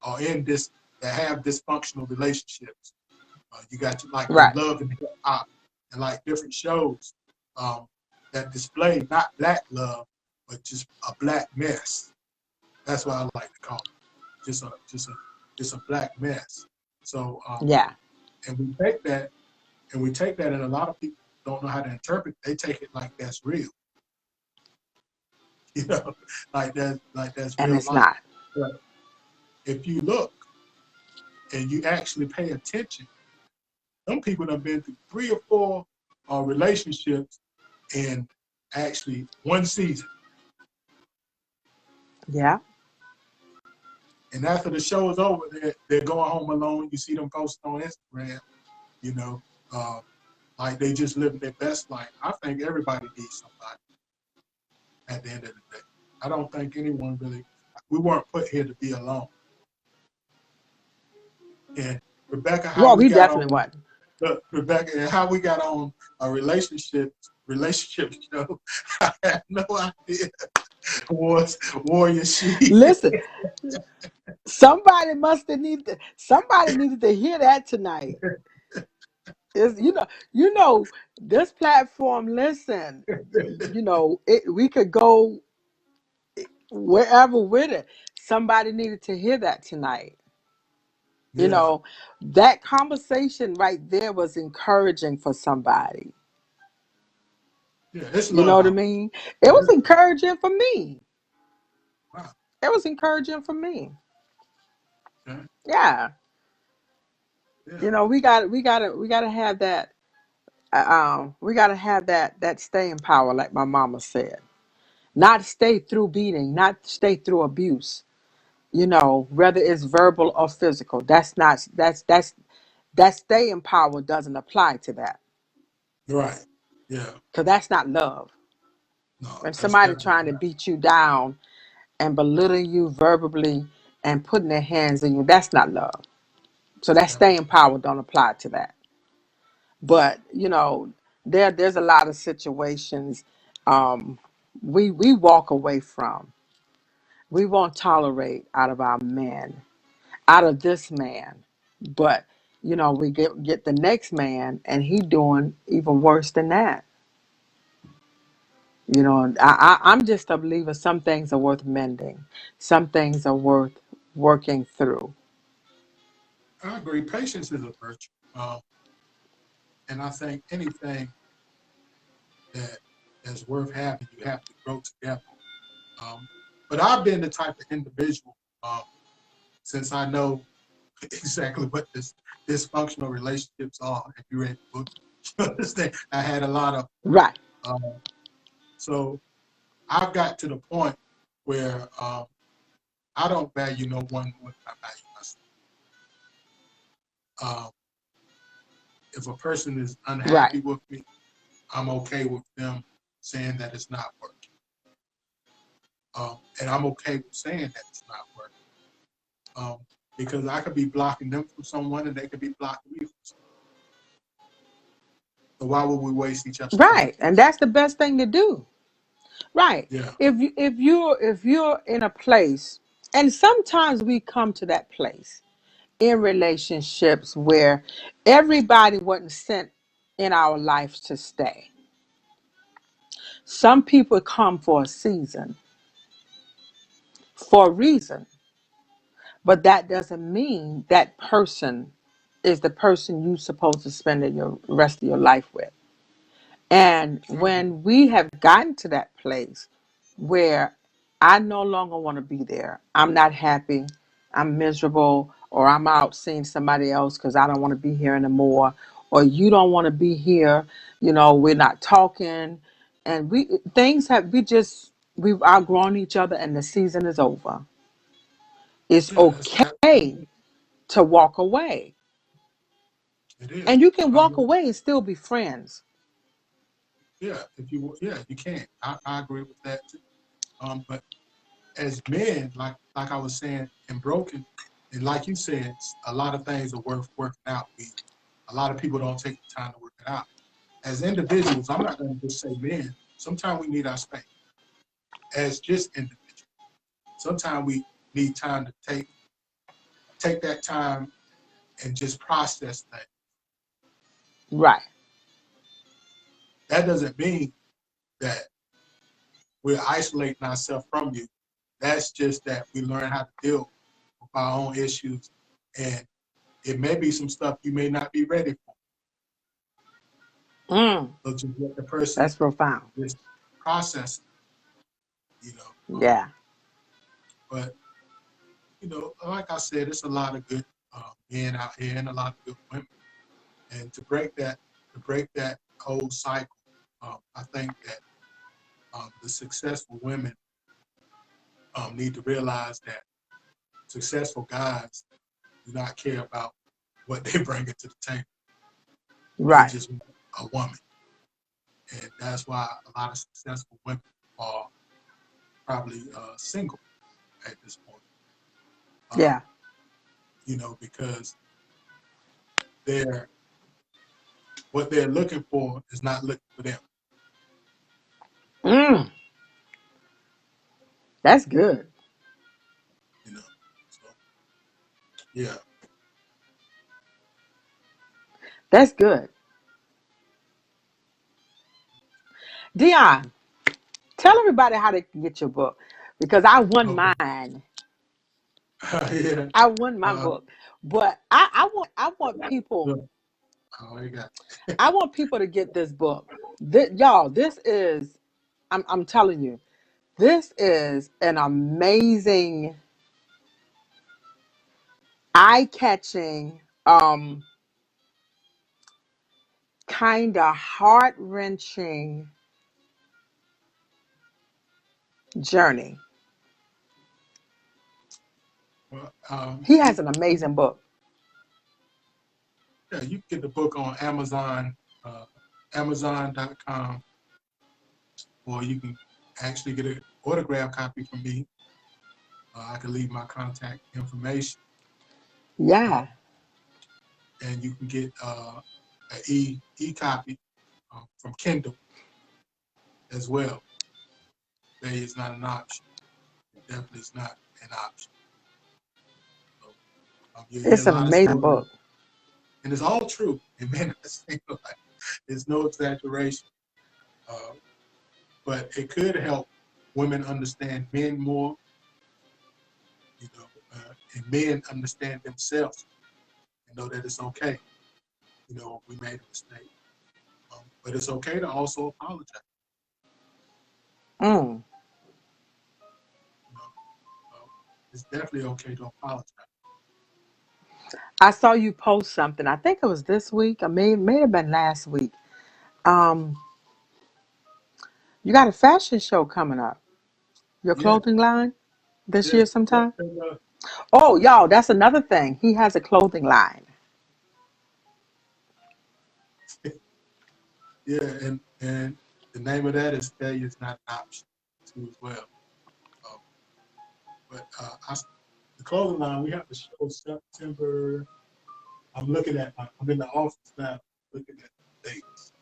are in this that have dysfunctional relationships. You got like your Right. love and hip hop and like different shows um, that display not black love, but just a black mess. That's what I like to call it. Just a black mess. So Yeah. and we take that and a lot of people don't know how to interpret. They take it like that's real, you know, like that's And real it's life. not. But if you look and you actually pay attention, Some people have been through 3 or 4 relationships in actually one season. Yeah. And after the show is over, they're going home alone. You see them posting on Instagram, you know, like they just living their best life. I think everybody needs somebody at the end of the day. I don't think anyone really, we weren't put here to be alone. And Rebecca, how Well, we we got definitely on, wasn't. look, Rebecca, and how we got on a relationship show, I have no idea. Was WarriorShe. Listen, somebody needed to hear that tonight. It's, this platform. Listen, we could go wherever with it. Somebody needed to hear that tonight. You Yeah, know, that conversation right there was encouraging for somebody. yeah, it's You know love what I out mean? It there. was It's love. encouraging for me. Wow. It was encouraging for me. Okay. Yeah. Yeah, We gotta have that. We gotta have that staying power, like my mama said. Not stay through beating, not stay through abuse. Whether it's verbal or physical. That staying power doesn't apply to that, right. Yeah, because that's not love. no, When that's somebody definitely trying to not. beat you down and belittle you verbally and putting their hands in you, that's not love. So That's that definitely staying power don't apply to that. no. But there's a lot of situations um, we walk away from. We won't tolerate out of our men, out of this man. But we get the next man, and he doing even worse than that. I'm just a believer. Some things are worth mending. Some things are worth working through. I agree. Patience is a virtue, and I think anything that is worth having, you have to grow together. Um, but I've been the type of individual, since I know exactly what this dysfunctional relationships are. If you read the book, you understand. I had a lot of, Right. um, so I've got to the point where I don't value no one more than I value myself. If a person is Right. unhappy with me, I'm okay with them saying that it's not working. And I'm okay with saying that it's not working. Because I could be blocking them from someone and they could be blocking me from someone. So why would we waste each other's time? Right. And that's the best thing to do. Right. Yeah, If you're in a place, and sometimes we come to that place in relationships where everybody wasn't sent in our lives to stay. Some people come for a season, for a reason, but that doesn't mean that person is the person you're supposed to spend your rest of your life with. And I agree. when we have gotten to that place where I no longer want to be there, I'm not happy, I'm miserable, or I'm out seeing somebody else because I don't want to be here anymore, or you don't want to be here, we're not talking, and we've outgrown each other, and the season is over. It's Yeah, that's okay absolutely to walk away. it is. And you can I walk mean, away and still be friends. yeah, yeah, you can. I agree with that too. But as men, like I was saying, and broken, and like you said, a lot of things are worth working out. A lot of people don't take the time to work it out. As individuals, I'm not going to just say men. Sometimes we need our space as just individuals. Sometimes we need time to take that time and just process things. Right. That doesn't mean that we're isolating ourselves from you. That's just that we learn how to deal with our own issues, and it may be some stuff you may not be ready for. Mm, So just let the person that's profound. just process it, you know. Yeah. But like I said, it's a lot of good men out here and a lot of good women. And to break that whole cycle, I think that the successful women need to realize that successful guys do not care about what they bring to the table. They Right. just want a woman. And that's why a lot of successful women are probably single at this point. Yeah. Because what they're looking for is not looking for them. Mm, that's good. So yeah. That's good. Dion, tell everybody how they can get your book because I won Okay. mine. Yeah. I won my Uh, book, but I want people. look, you got. I want people to get this book. Y'all, this is. I'm telling you, this is an amazing, eye-catching, kind of heart-wrenching journey. Well, He has an amazing book. yeah, you can get the book on Amazon, Amazon.com, or you can actually get an autographed copy from me. I can leave my contact information, Yeah. um, and you can get an e copy from Kindle as well. Today is not an option. It definitely is not an option. So you'll hear a It's an lot of amazing stories, book. and it's all true. It may not seem like there's no exaggeration, uh, but it could help women understand men more, and men understand themselves and know that it's okay. We made a mistake, but it's okay to also apologize. Mm. You know, it's definitely okay to apologize. I saw you post something. I think it was this week. I may have been last week. Um, you got a fashion show coming up. Your Yeah, clothing line this yeah, year sometime. September. Oh, y'all, that's another thing. He has a clothing line. Yeah, and the name of that is failure is not an option too as well. Um, but the clothing line, we have the show September. I'm in the office now looking at the dates.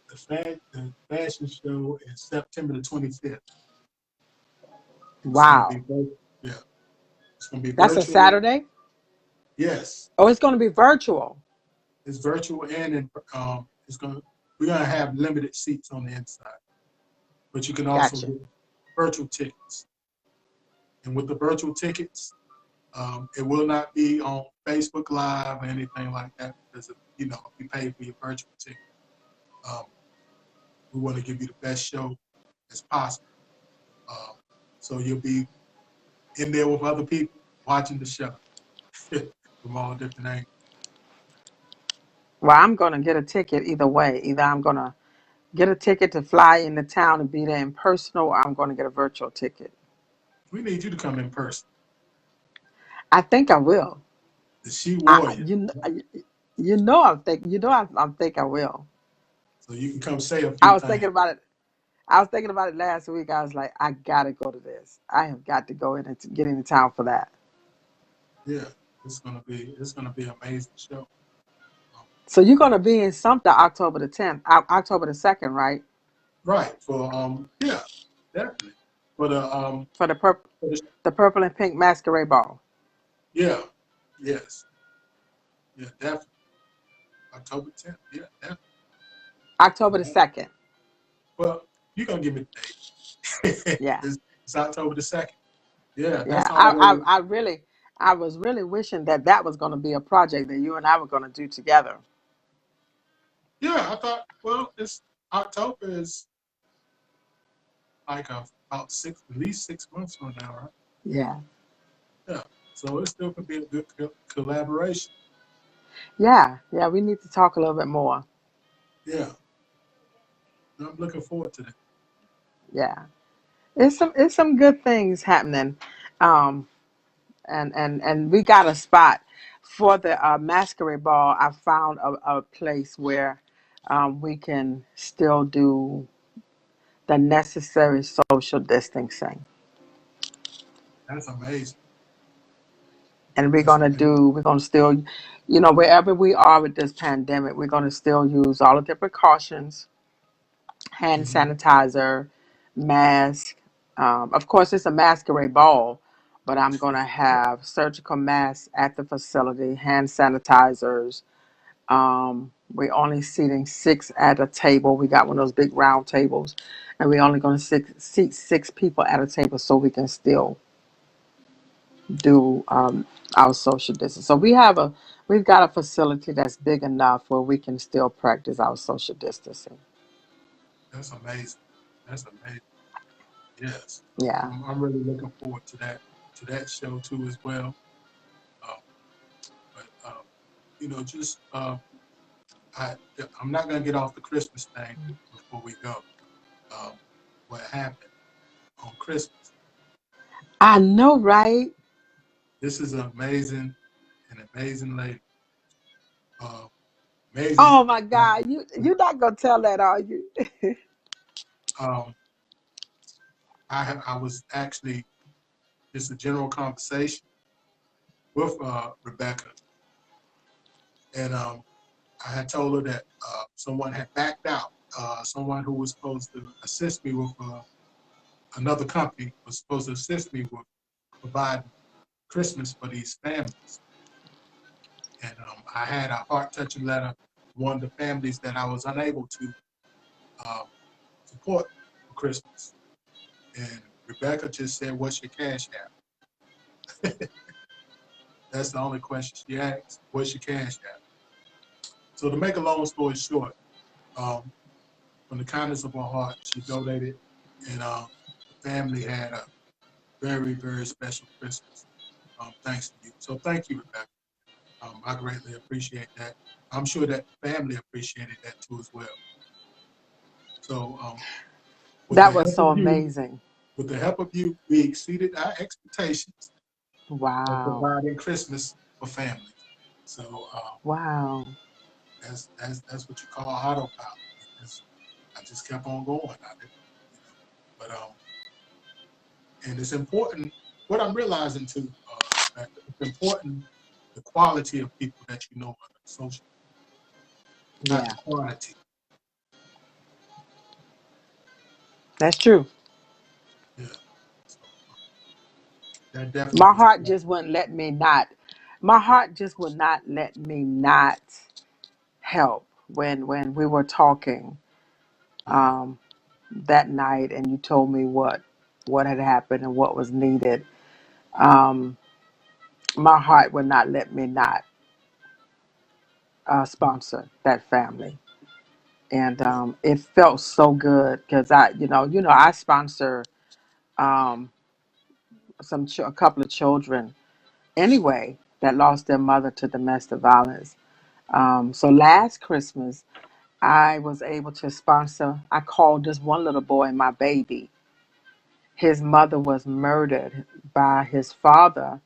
The fashion show is September the 25th. It's going to be Wow. yeah, it's going to be That's a virtual. Saturday. Yes, Oh, it's going to be virtual. it's virtual we're going to have limited seats on the inside, but you can also Gotcha. get virtual tickets. And with the virtual tickets, it will not be on Facebook Live or anything like that because if you pay for your virtual ticket, um, we want to give you the best show as possible. Um, so you'll be in there with other people watching the show from all different angles. Well, I'm going to get a ticket either way. Either I'm going to get a ticket to fly into town and be there in person, or I'm going to get a virtual ticket. We need you to come in person. I think I will. The She I Warrior. you know I'm think you know I think I will. So you can come say a I few was thinking things. about it. I was thinking about it last week. I was like, I gotta go to this. I have got to go in and get into town for that. Yeah, it's gonna be an amazing show. Um, So you're gonna be in something October the 10th, October the 2nd, right? right for yeah, definitely for For the purple, the the purple and pink masquerade ball, yeah, yes, yeah, definitely October 10th. Yeah, definitely. October the 2nd. Well, you're gonna give me the date. Yeah, it's October the 2nd. Yeah, yeah. that's already. I was really wishing that was gonna be a project that you and I were gonna do together. Yeah, I thought. Well, it's October is like about at least 6 months from now, right? Yeah. Yeah. So it still could be a good collaboration. Yeah, yeah, we need to talk a little bit more. Yeah, I'm looking forward to that. Yeah. It's some good things happening. Um and we got a spot for the masquerade ball. I found a place where we can still do the necessary social distancing. That's amazing. And That's amazing. we're gonna still, wherever we are with this pandemic, we're gonna still use all of the precautions, hand Hmm. sanitizer, mask. Of course, it's a masquerade ball, but I'm gonna have surgical masks at the facility, hand sanitizers. We're only seating six at a table. We got one of those big round tables, and we're only gonna seat six people at a table so we can still do our social distance. So we've got a facility that's big enough where we can still practice our social distancing. That's amazing. That's amazing. Yes, Yeah, I'm really looking forward to that show too as well. Um, but just I'm not gonna get off the Christmas thing before we go. Um, what happened on Christmas? I know, right? This is an amazing lady. Uh, amazing. Oh my God, you're not gonna tell that, are you? Um, I was actually just a general conversation with Rebecca, and I had told her that someone had backed out. Someone who was supposed to assist me with another company was supposed to assist me with providing Christmas for these families. And I had a heart-touching letter from one of the families that I was unable to uh, support for Christmas. And Rebecca just said, "What's your cash app?" That's the only question she asked. What's your cash app? So to make a long story short, um, from the kindness of her heart, she donated, and the family had a very, very special Christmas. Thanks to you. So thank you, Rebecca. I greatly appreciate that. I'm sure that the family appreciated that too as well. So with the That was help so of you, amazing. we exceeded our expectations of Wow, providing Christmas for families. So wow. that's what you call autopilot. I just kept on going on it, you know. But and it's important. What I'm realizing too, it's important the quality of people that you know on social, not Yeah, the quantity. that's true. Yeah. So that definitely My was heart important. just wouldn't let me not. My heart just would not let me not help when we were talking Mhm. um, that night, and you told me what had happened and what was needed. Um, my heart would not let me not sponsor that family, and Yeah. it felt so good because I sponsor um, a couple of children anyway that lost their mother to domestic violence. So last Christmas, I was able to sponsor. I called this one little boy my baby. His mother was murdered by his father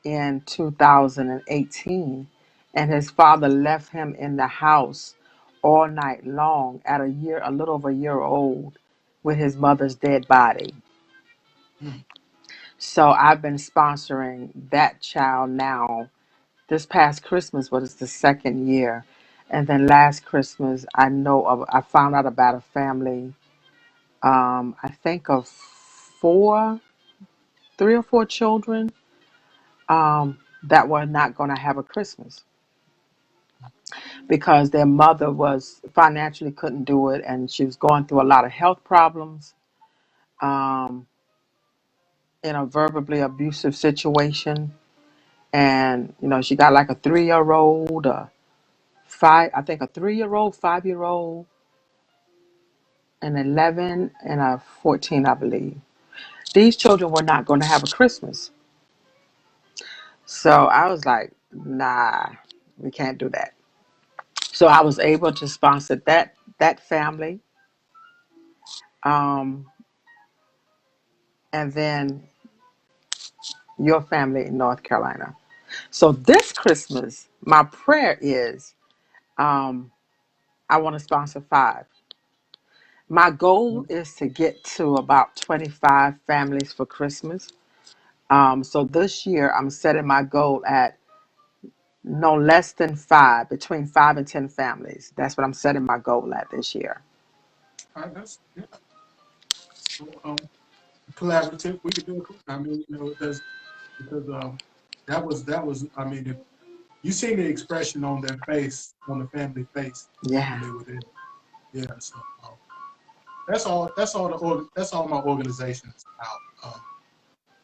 in 2018, and his father left him in the house all night long at a little over a year old, with his mother's dead body. Mm. So I've been sponsoring that child now. This past Christmas was the second year. And then last Christmas, I found out about a family, I think of three or four children, that were not going to have a Christmas because their mother was financially couldn't do it, and she was going through a lot of health problems, um, in a verbally abusive situation. And, she got like a 3-year old, I think a 3-year old, 5-year old, an 11, and a 14, I believe. These children were not going to have a Christmas. So I was like, nah, We can't do that. So I was able to sponsor that family, um, and then your family in North Carolina. So this Christmas, my prayer is um, I want to sponsor 5. My goal is to get to about 25 families for Christmas. So this year, I'm setting my goal at no less than 5, between 5 and 10 families. That's what I'm setting my goal at this year. That's yeah. So, collaborative. We could do it. I mean, it does because that was. I mean, if you see the expression on their face, on the family face when Yeah. they were there. Yeah. So that's all. That's all that's all my organization is about.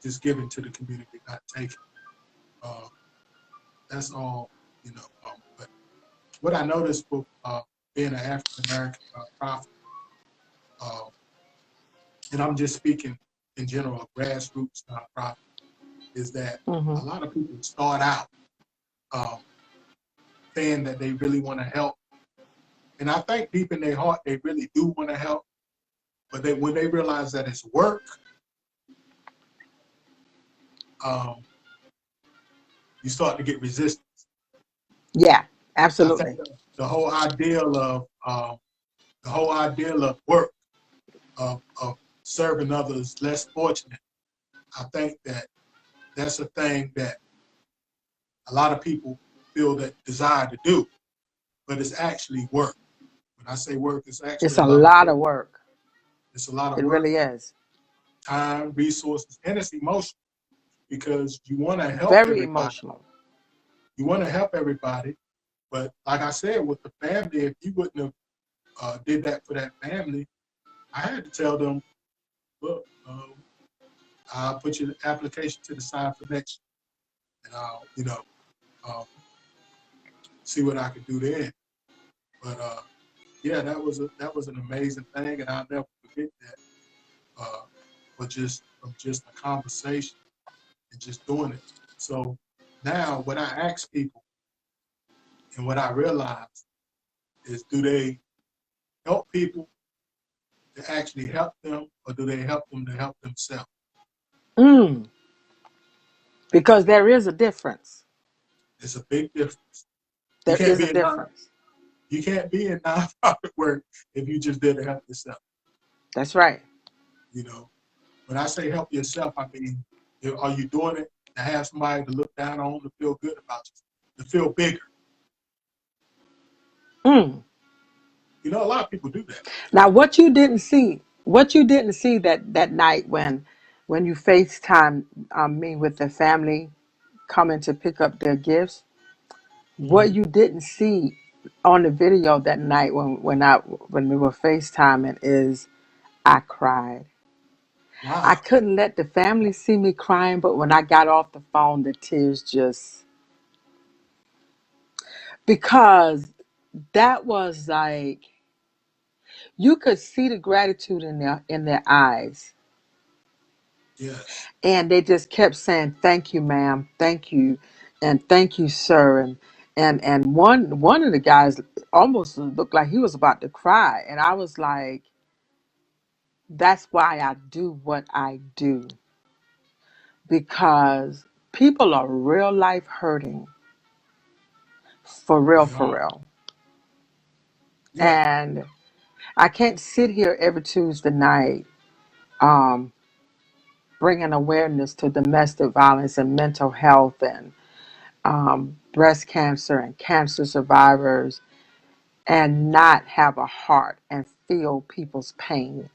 Just giving to the community, not taking. Uh, that's all. But what I noticed with being an African American prophet, uh, and I'm just speaking in general, grassroots nonprofit, is that Hmm. a lot of people start out um, saying that they really want to help, and I think deep in their heart they really do want to help, but when they realize that it's work, um, you start to get resistance. Yeah, I think absolutely. the whole ideal of work of serving others less fortunate. I think that that's a thing that a lot of people feel that desire to do, but it's actually work. When I say work, it's actually It's a a lot of lot work. of work. It's a lot of It work, really is. time, resources, and it's emotional because you want to help Very everybody. emotional. You want to help everybody, but like I said, with the family, if you wouldn't have did that for that family, I had to tell them, look, I'll put your application to the side for next year, and I'll, um, see what I can do then. But yeah, that was an amazing thing, and I'll never forget that. But just from just a conversation and just doing it. So now, when I ask people, and what I realize is, do they help people to actually help them, or do they help them to help themselves? Mm, because there is a difference. It's a big difference. You There can't is a be in non difference. you can't be in nonprofit work if you just did to help yourself. That's right. You know, when I say help yourself, I mean, are you doing it to have somebody to look down on, to feel good about you, to feel bigger? Mm. A lot of people do that. Now, what you didn't see that night when you FaceTime me with the family coming to pick up their gifts, what Hmm. you didn't see on the video that night when we were FaceTiming is I cried. I Wow. couldn't let the family see me crying, but when I got off the phone, the tears just because that was like you could see the gratitude in their eyes, Yes. and they just kept saying thank you, ma'am, thank you, and thank you, sir, and one of the guys almost looked like he was about to cry, and I was like, that's why I do what I do, because people are real life hurting for real, They for are. real. Yeah. And I can't sit here every Tuesday night um, bringing awareness to domestic violence and mental health and breast cancer and cancer survivors and not have a heart and feel people's pain.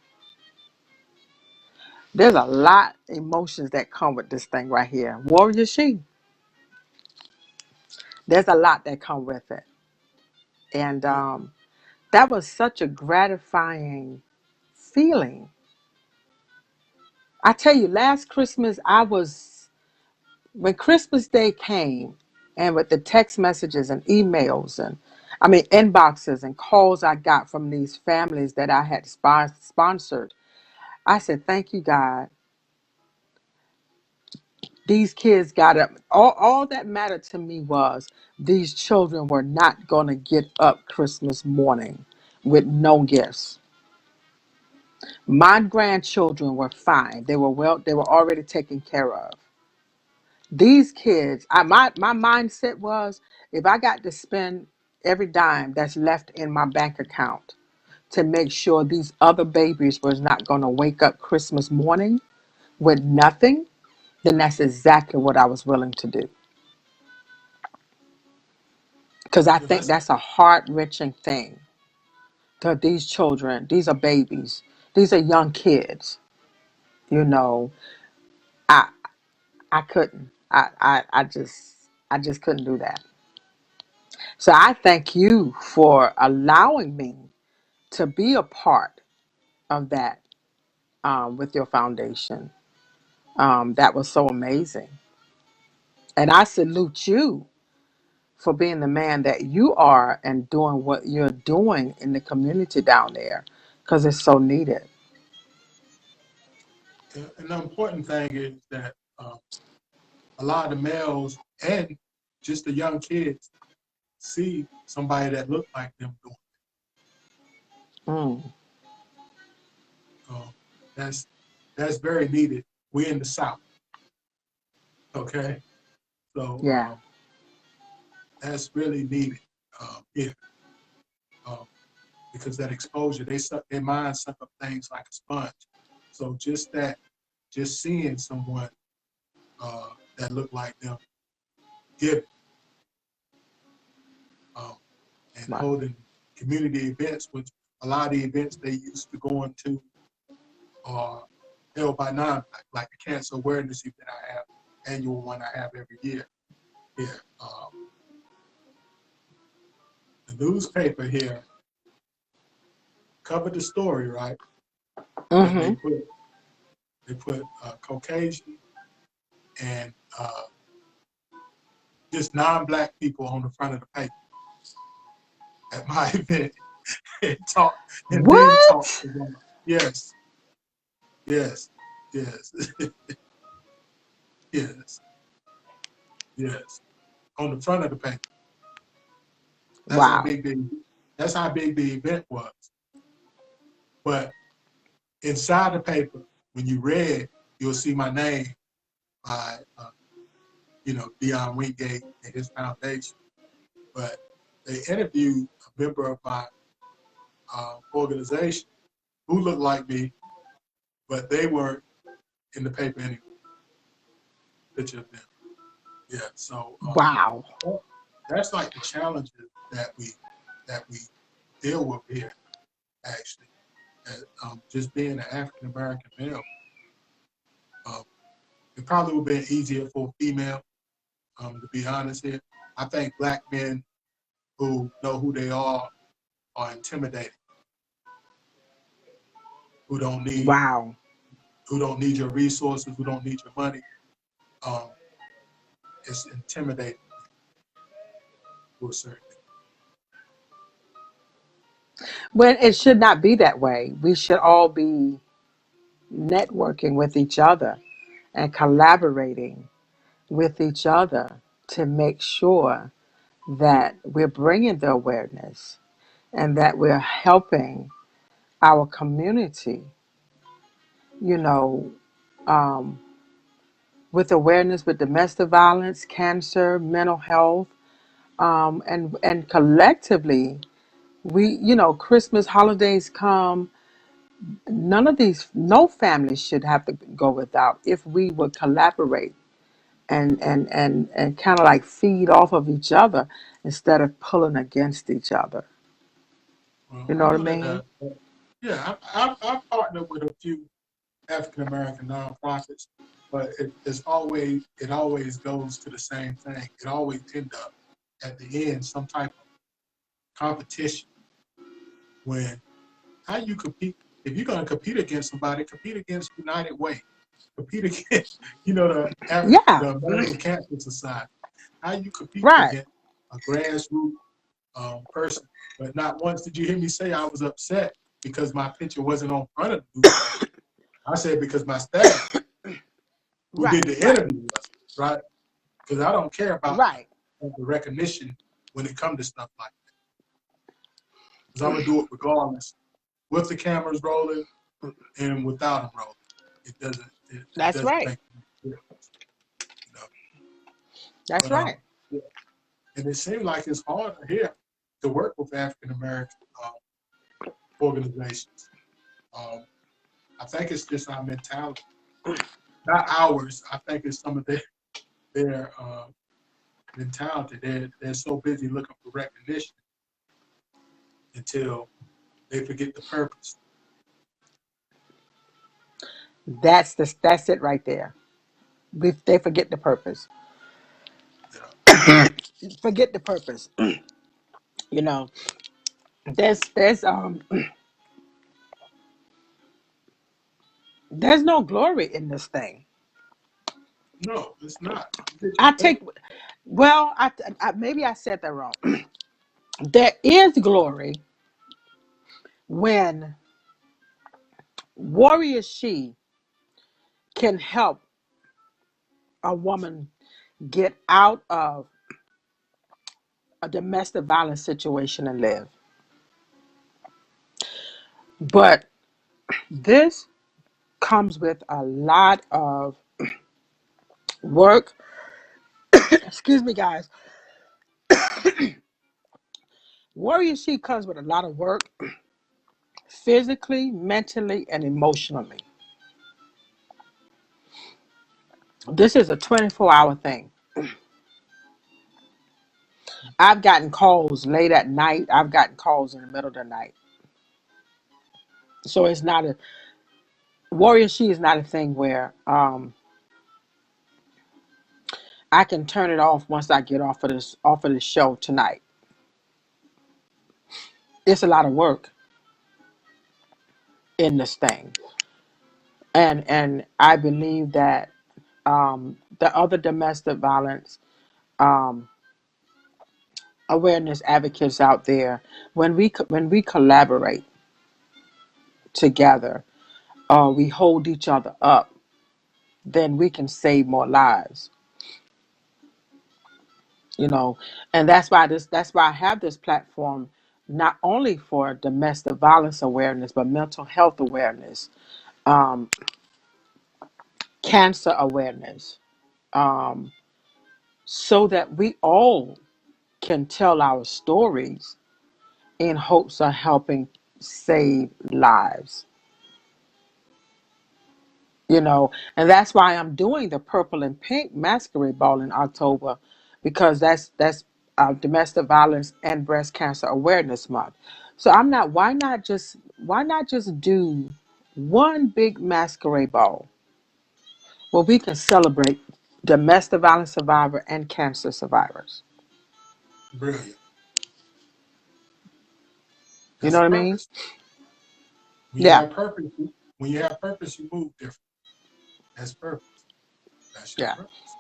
There's a lot of emotions that come with this thing right here. Warrior She, there's a lot that come with it. And Yeah. that was such a gratifying feeling. I tell you, last Christmas, when Christmas Day came, and with the text messages and emails and, I mean, inboxes and calls I got from these families that I had sponsored, I said, thank you, God. These kids got up. All that mattered to me was these children were not going to get up Christmas morning with no gifts. My grandchildren were fine. They were already taken care of. These kids, my mindset was if I got to spend every dime that's left in my bank account to make sure these other babies was not going to wake up Christmas morning with nothing, then that's exactly what I was willing to do. Because I Yeah, think that's a heart-wrenching thing. To these children, these are babies. These are young kids. You know, I I couldn't. I just couldn't do that. So I thank you for allowing me to be a part of that with your foundation. That was so amazing. And I salute you for being the man that you are and doing what you're doing in the community down there because it's so needed. and the important thing is that a lot of the males and just the young kids see somebody that look like them doing Mm, it. That's very needed. We in the South, okay? So yeah, that's really needed here um, because that exposure, they suck their minds suck up things like a sponge. So just seeing someone that look like them, give um, and right, holding community events, which a lot of the events they used to going to are held by non-black, like the cancer awareness event I have, annual one I have every year here. The newspaper here covered the story, right? But mm-hmm, they put Caucasian and just non-black people on the front of the paper at my event and talk and then talk what? to them. Yes, yes, yes, yes, yes. On the front of the paper. That's how Wow, big that's how big the event was. But inside the paper, when you read, you'll see my name by Dion Wingate and his foundation. But they interviewed a member of my organization who looked like me, but they weren't in the paper anyway. Picture of them. Yeah. So wow, that's like the challenges that we deal with here. Actually, just being an African American male, um, it probably would have been easier for a female. To be honest here, I think black men who know who they are intimidated, who don't need wow. who don't need your resources, who don't need your money. Um, it's intimidating to a certain When it should not be that way. We should all be networking with each other and collaborating with each other to make sure that we're bringing the awareness and that we're helping our community, you know, um, with awareness with domestic violence, cancer, mental health, and collectively, Christmas holidays come. No family should have to go without if we would collaborate and kind of like feed off of each other instead of pulling against each other. Well, You know I what I know that mean? yeah, I've partnered with a few African American nonprofits, but it always goes to the same thing. It always ends up at the end some type of competition when how you compete if you're going to compete against somebody, compete against United Way, compete against Yeah, the American Cancer Society. How you compete right. against a grassroots person? But not once did you hear me say I was upset because my picture wasn't on front of the newspaper. I said because my staff who Right, did the right. interview was. right? Because I don't care about Right. the recognition when it comes to stuff like that. Because I'm gonna do it regardless, with the cameras rolling and without them rolling. It doesn't. It That's doesn't right. make a difference, you know. That's But right. yeah. And it seems like it's harder here to work with African American organizations. Um, I think it's just our mentality, not ours. I think it's some of their mentality. They're so busy looking for recognition until they forget the purpose. That's it right there. They forget the purpose. You know? Forget the purpose. You know, there's there's no glory in this thing. No, it's not. You get I your pay. take well, I maybe I said that wrong. There is glory when Warrior She can help a woman get out of a domestic violence situation and live. But this comes with a lot of work. Excuse me, guys. Warrior She comes with a lot of work, physically, mentally, and emotionally. This is a 24-hour thing. I've gotten calls late at night. I've gotten calls in the middle of the night. So it's not a Warrior She is not a thing where I can turn it off once I get off of this show tonight. It's a lot of work in this thing. And I believe that the other domestic violence um, awareness advocates out there, when we collaborate together, we hold each other up, then we can save more lives. You know, and that's why I have this platform, not only for domestic violence awareness, but mental health awareness, um, cancer awareness, um, so that we all can tell our stories in hopes of helping save lives. You know, and that's why I'm doing the purple and pink masquerade ball in October, because that's domestic violence and breast cancer awareness month. So I'm not why not just do one big masquerade ball where we can celebrate domestic violence survivor and cancer survivors. Brilliant. You know That's what I mean? purpose. When you Yeah, have purpose, you move different. That's purpose. That's your yeah. purpose.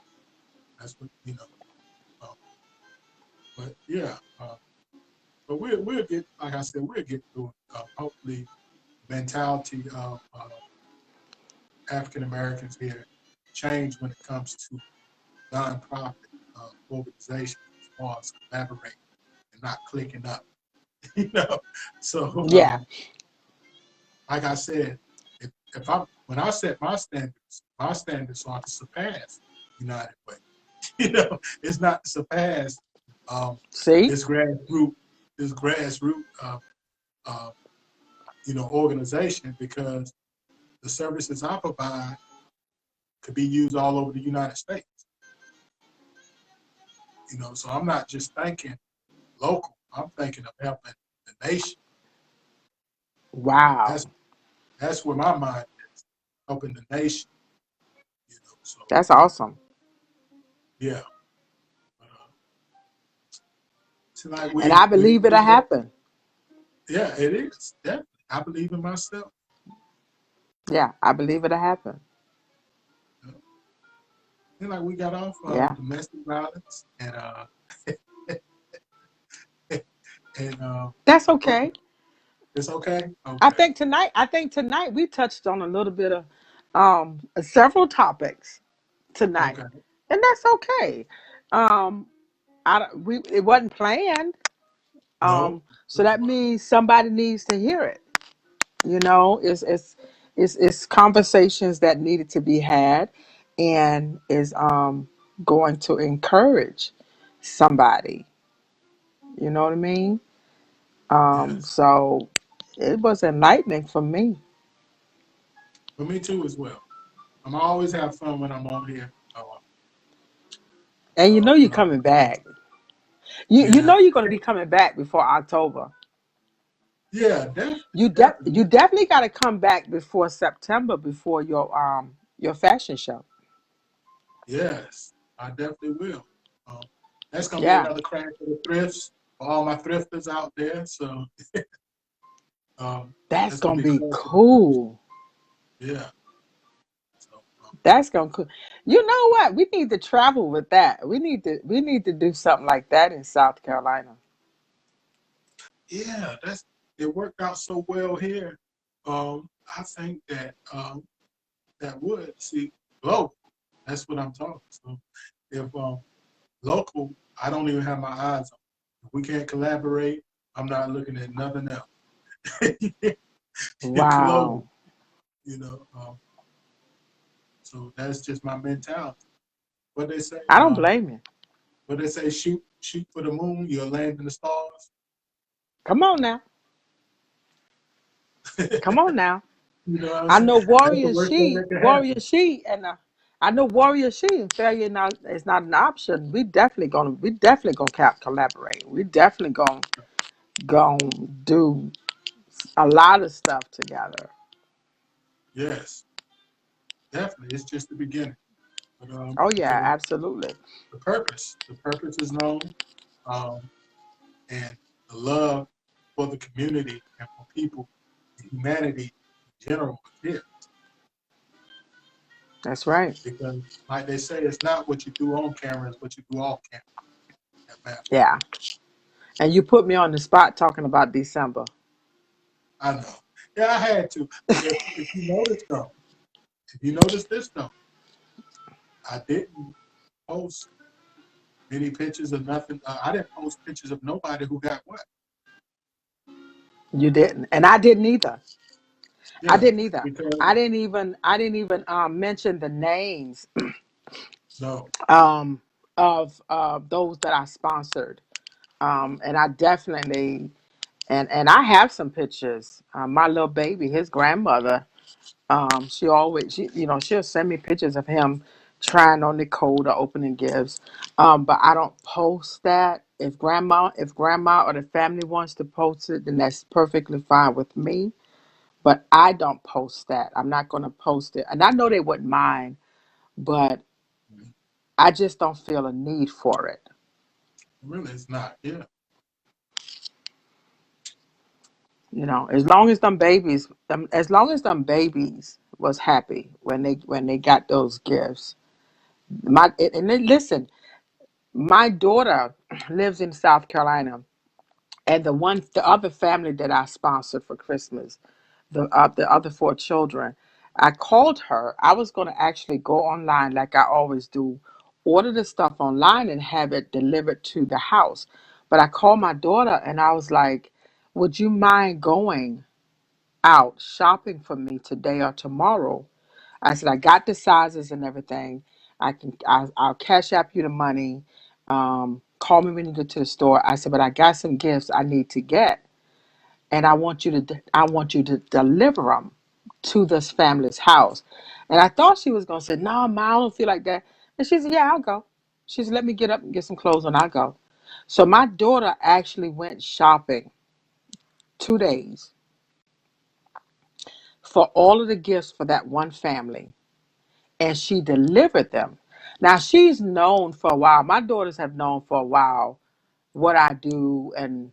That's what you know. Uh, but yeah, but we'll get, like I said, we'll get through it. Hopefully, mentality of African Americans here change when it comes to nonprofit organizations as far as collaborating and not clicking up. You know, so Yeah. like I said, if I when I set my standards are to surpass United Way. You know, it's not to surpass um, See? this grassroots this grassroots uh, organization, because the services I provide could be used all over the United States. You know, so I'm not just thinking local. I'm thinking of helping the nation. Wow. That's that's where my mind is, helping the nation. You know, so That's awesome. yeah. So like And I believe it'll happen. yeah, it is definitely. I believe in myself. Yeah, I believe it'll happen. You know? And like we got off Yeah. domestic violence and That's okay, okay. it's okay. Okay, I think tonight we touched on a little bit of several topics tonight. okay. and that's okay. Um, it wasn't planned. No, So that means somebody needs to hear it. You know, it's conversations that needed to be had, and is going to encourage somebody. You know what I mean? yes. So it was enlightening for me. For me too as well. I always have fun when I'm on here. And you know You you're know, coming back. You yeah, know you're going to be coming back before October. yeah, You definitely. definitely got to come back before September, before your fashion show. Yes, I definitely will. Um, that's gonna be Yeah, another crack for the thrifts for all my thrifters out there. So that's that's gonna gonna be a be crack for the thrifts. cool. Yeah. So That's gonna cool. You know what? We need to travel with that. We need to do something like that in South Carolina. yeah, that's it worked out so well here. I think that that would see local. That's what I'm talking. So if local, I don't even have my eyes on. If we can't collaborate, I'm not looking at nothing else. Global, Wow. you know. So that's just my mentality. What they say, I don't blame you. shoot for the moon, you'll land in the stars. Come on now. Come on now. You know what I'm I saying? know That's the worst thing that can Warrior happen. She, and I know Warrior She, and failure not is not an option. We definitely gonna collaborate. We definitely gonna do a lot of stuff together. Yes, definitely. It's just the beginning. But Oh yeah, the, absolutely. the purpose is known, um, and the love for the community and for people, humanity in general is here. That's right. Because, like they say, it's not what you do on camera; it's what you do off camera that matters. Yeah. And you put me on the spot talking about December. I know. Yeah, I had to. But if you notice though, if you notice this though, I didn't post many pictures of nothing. I didn't post pictures of nobody who got what. You didn't, and I didn't either. I Yeah, didn't either. because I didn't even mention the names no, um, of those that I sponsored. And I definitely and I have some pictures. My little baby, his grandmother, she'll send me pictures of him trying on the code or opening gifts. But I don't post that. If grandma or the family wants to post it, then that's perfectly fine with me. But I don't post that. I'm not going to post it. And I know they wouldn't mind, but I just don't feel a need for it. really, it's not. Yeah, As long as them babies was happy when they got those gifts. Listen, my daughter lives in South Carolina, and the other family that I sponsored for Christmas, the other four children, I called her. I was going to actually go online like I always do, order the stuff online and have it delivered to the house. But I called my daughter and I was like, "Would you mind going out shopping for me today or tomorrow?" I said, "I got the sizes and everything. I'll cash app you the money. Call me when you get to the store." I said, "But I got some gifts I need to get, and I want you to deliver them to this family's house." And I thought she was gonna say, "No, Ma, I don't feel like that." And she said, "Yeah, I'll go." She said, "Let me get up and get some clothes and I'll go." So my daughter actually went shopping 2 days for all of the gifts for that one family, and she delivered them. Now she's known for a while. My daughters have known for a while what I do, and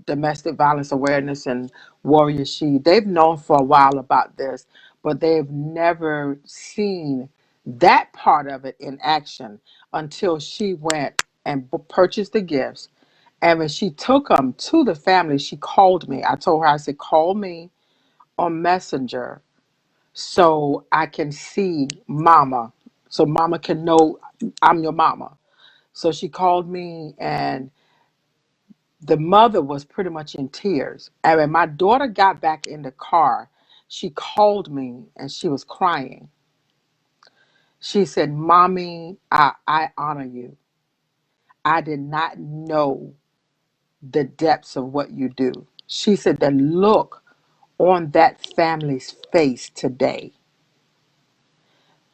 domestic violence awareness and Warrior She. They've known for a while about this, but they've never seen that part of it in action until she went and purchased the gifts. And when she took them to the family, she called me. I told her, I said, "Call me on Messenger so I can see Mama." so mama can know I'm your mama. So she called me, and the mother was pretty much in tears. And when my daughter got back in the car, she called me and she was crying. She said, Mommy, I honor you. I did not know the depths of what you do. She said, the look on that family's face today.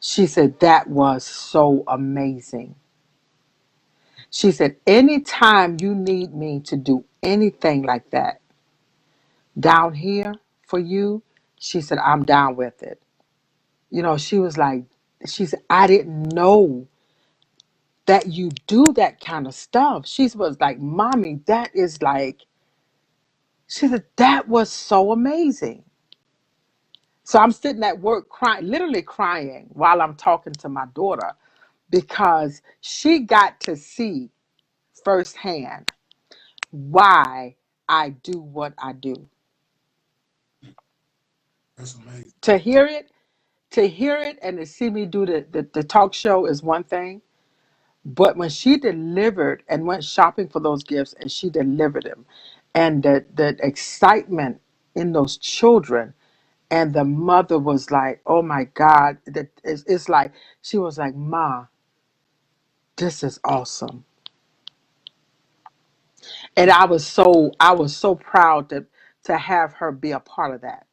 She said, that was so amazing. She said, anytime you need me to do anything like that down here for you, she said, I'm down with it. You know, she was like, she said, I didn't know that you do that kind of stuff. She was like, Mommy, that is like, she said, that was so amazing. So I'm sitting at work crying, literally crying while I'm talking to my daughter because she got to see firsthand why I do what I do. That's amazing. To hear it and to see me do the talk show is one thing. But when she delivered and went shopping for those gifts and she delivered them, and the excitement in those children, and the mother was like, oh my God, it's like, she was like, Ma, this is awesome. And I was so proud to have her be a part of that.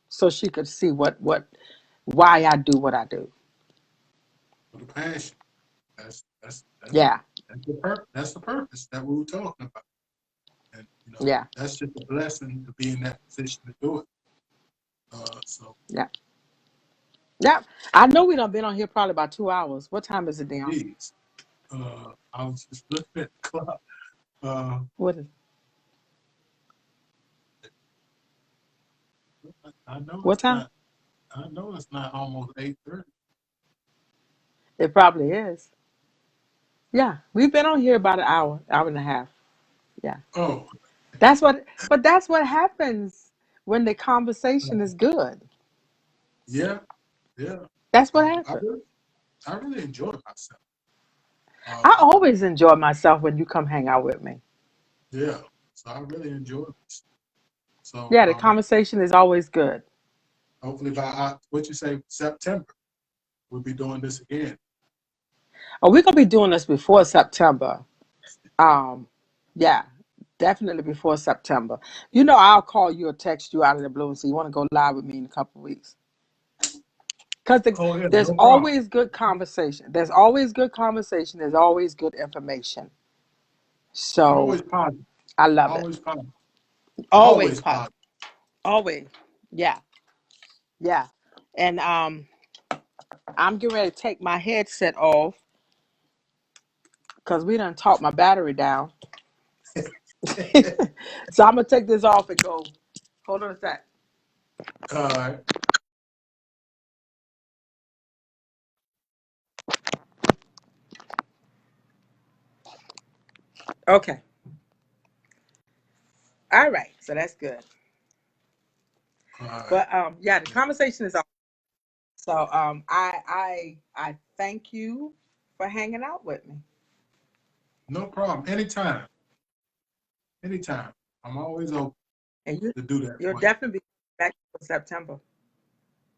So she could see why I do what I do. For the passion. That's that's that's Yeah, that's the purpose that we were talking about. And yeah, that's just a blessing to be in that position to do it. So yeah, yeah. I know we done been on here probably about 2 hours. What time is it, Dion? geez. I was just looking at the clock. Uh, What is I know what it's time? not. I know it's not almost 8:30. It probably is. Yeah, we've been on here about an hour, hour and a half. Yeah. Oh, That's what happens when the conversation is good. yeah, yeah. That's what Um, I happens. really, I really enjoyed myself. I Um, always enjoy myself when you come hang out with me. yeah. So I really enjoyed it. So Yeah, the conversation is always good. hopefully by what you say September we'll be doing this again. Oh, we're gonna be doing this before September. Um, yeah, definitely before September. You know, I'll call you or text you out of the blue and say you want to go live with me in a couple of weeks. Because Oh yeah, there's no problem. always good conversation. There's always good conversation. There's always good information. So Always positive. I love it. Always positive. Always Always positive. positive. Always. Yeah. Yeah. And I'm getting ready to take my headset off because we done talked my battery down. So I'm gonna take this off and go. Hold on a sec. All right. Okay. All right. So that's good. All right. But yeah, the conversation is on. So I thank you for hanging out with me. No problem. Anytime. Anytime. I'm always open And to do that you'll for you. definitely be back in September.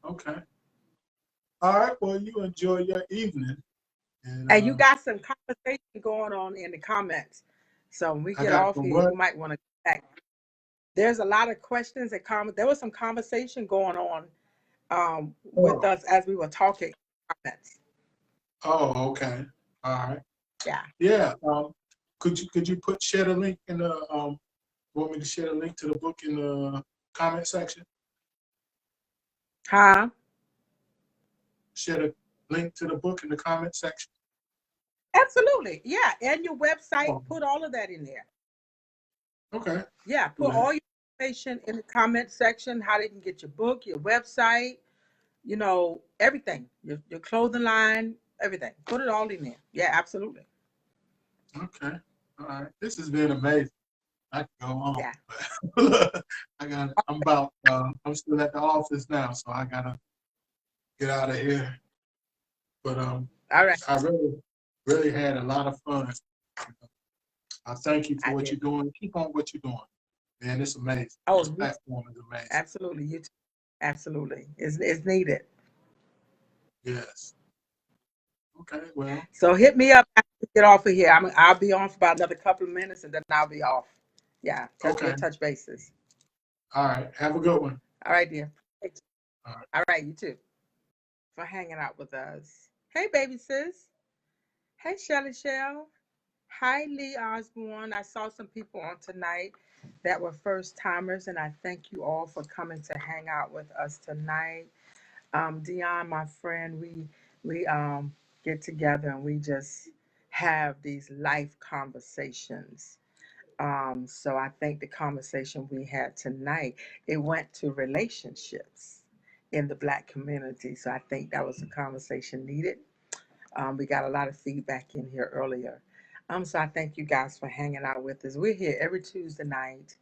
Okay. All right. Well, you enjoy your evening, and And you got some conversation going on in the comments. So when we I get got off the here, what? you might want to go back. There's a lot of questions and comments. There was some conversation going on with Oh. us as we were talking. Comments. Oh. Okay. All right. Yeah. Yeah. Could you share the link in the Want me to share the link to the book in the comment section? Huh? Share the link to the book in the comment section. Absolutely. Yeah. And your website, Oh, put all of that in there. okay. Yeah. Do Put that. all your information in the comment section, how they can get your book, your website, everything. Your clothing line, everything. Put it all in there. Yeah, absolutely. Okay. All right. This has been amazing. I can go on. Yeah. But I'm still at the office now, so I gotta get out of here. But All right. I really had a lot of fun. I thank you for I what did. you're doing. Keep on what you're doing, man. It's amazing. Oh, This platform is amazing. absolutely. You too. Absolutely. It's needed. Yes. Okay. Well. So hit me up after we get off of here. I'll be on for about another couple of minutes and then I'll be off. Yeah. Okay. We'll touch bases. All right. Have a good one. All right, dear. All right. All right, you too. For hanging out with us. Hey, baby sis. Hey, Shelly Shell. Hi, Lee Osborne. I saw some people on tonight that were first timers, and I thank you all for coming to hang out with us tonight. Dion, my friend, we get together and we just have these life conversations. So I think the conversation we had tonight, it went to relationships in the Black community. So I think that was a conversation needed. We got a lot of feedback in here earlier. So I thank you guys for hanging out with us. We're here every Tuesday night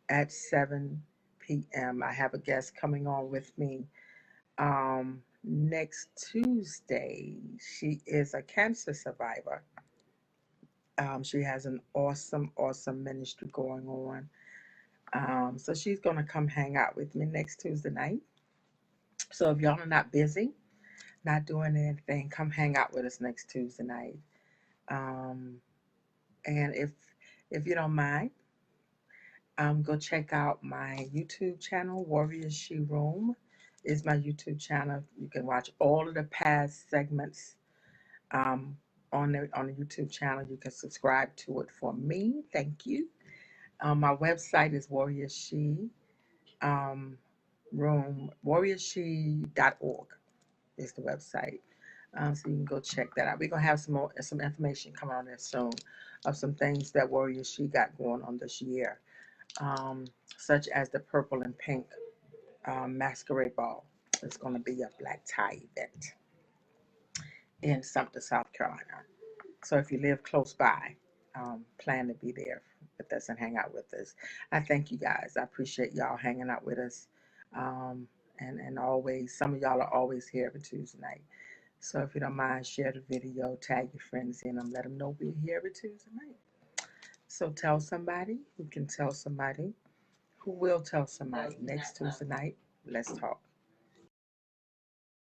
at 7 p.m. I have a guest coming on with me next Tuesday. She is a cancer survivor. She has an awesome, awesome ministry going on. So she's going to come hang out with me next Tuesday night. So if y'all are not busy, not doing anything, come hang out with us next Tuesday night. Um, and if you don't mind, go check out my YouTube channel. WarriorShe Room is my YouTube channel. You can watch all of the past segments on the YouTube channel. You can subscribe to it for me. Thank you. My website is WarriorShe um, Room. WarriorShe.org is the website. So you can go check that out. We're gonna have some information coming on there soon of some things that Warrior She got going on this year, such as the purple and pink masquerade ball. It's gonna be a black tie event in Sumter, South Carolina. So if you live close by, plan to be there with us and hang out with us. I thank you guys. I appreciate y'all hanging out with us. Um, and always, some of y'all are always here every Tuesday night. So if you don't mind, share the video, tag your friends in them, let them know we're here every Tuesday night. So tell somebody who can tell somebody who will tell somebody next Tuesday night. Let's talk.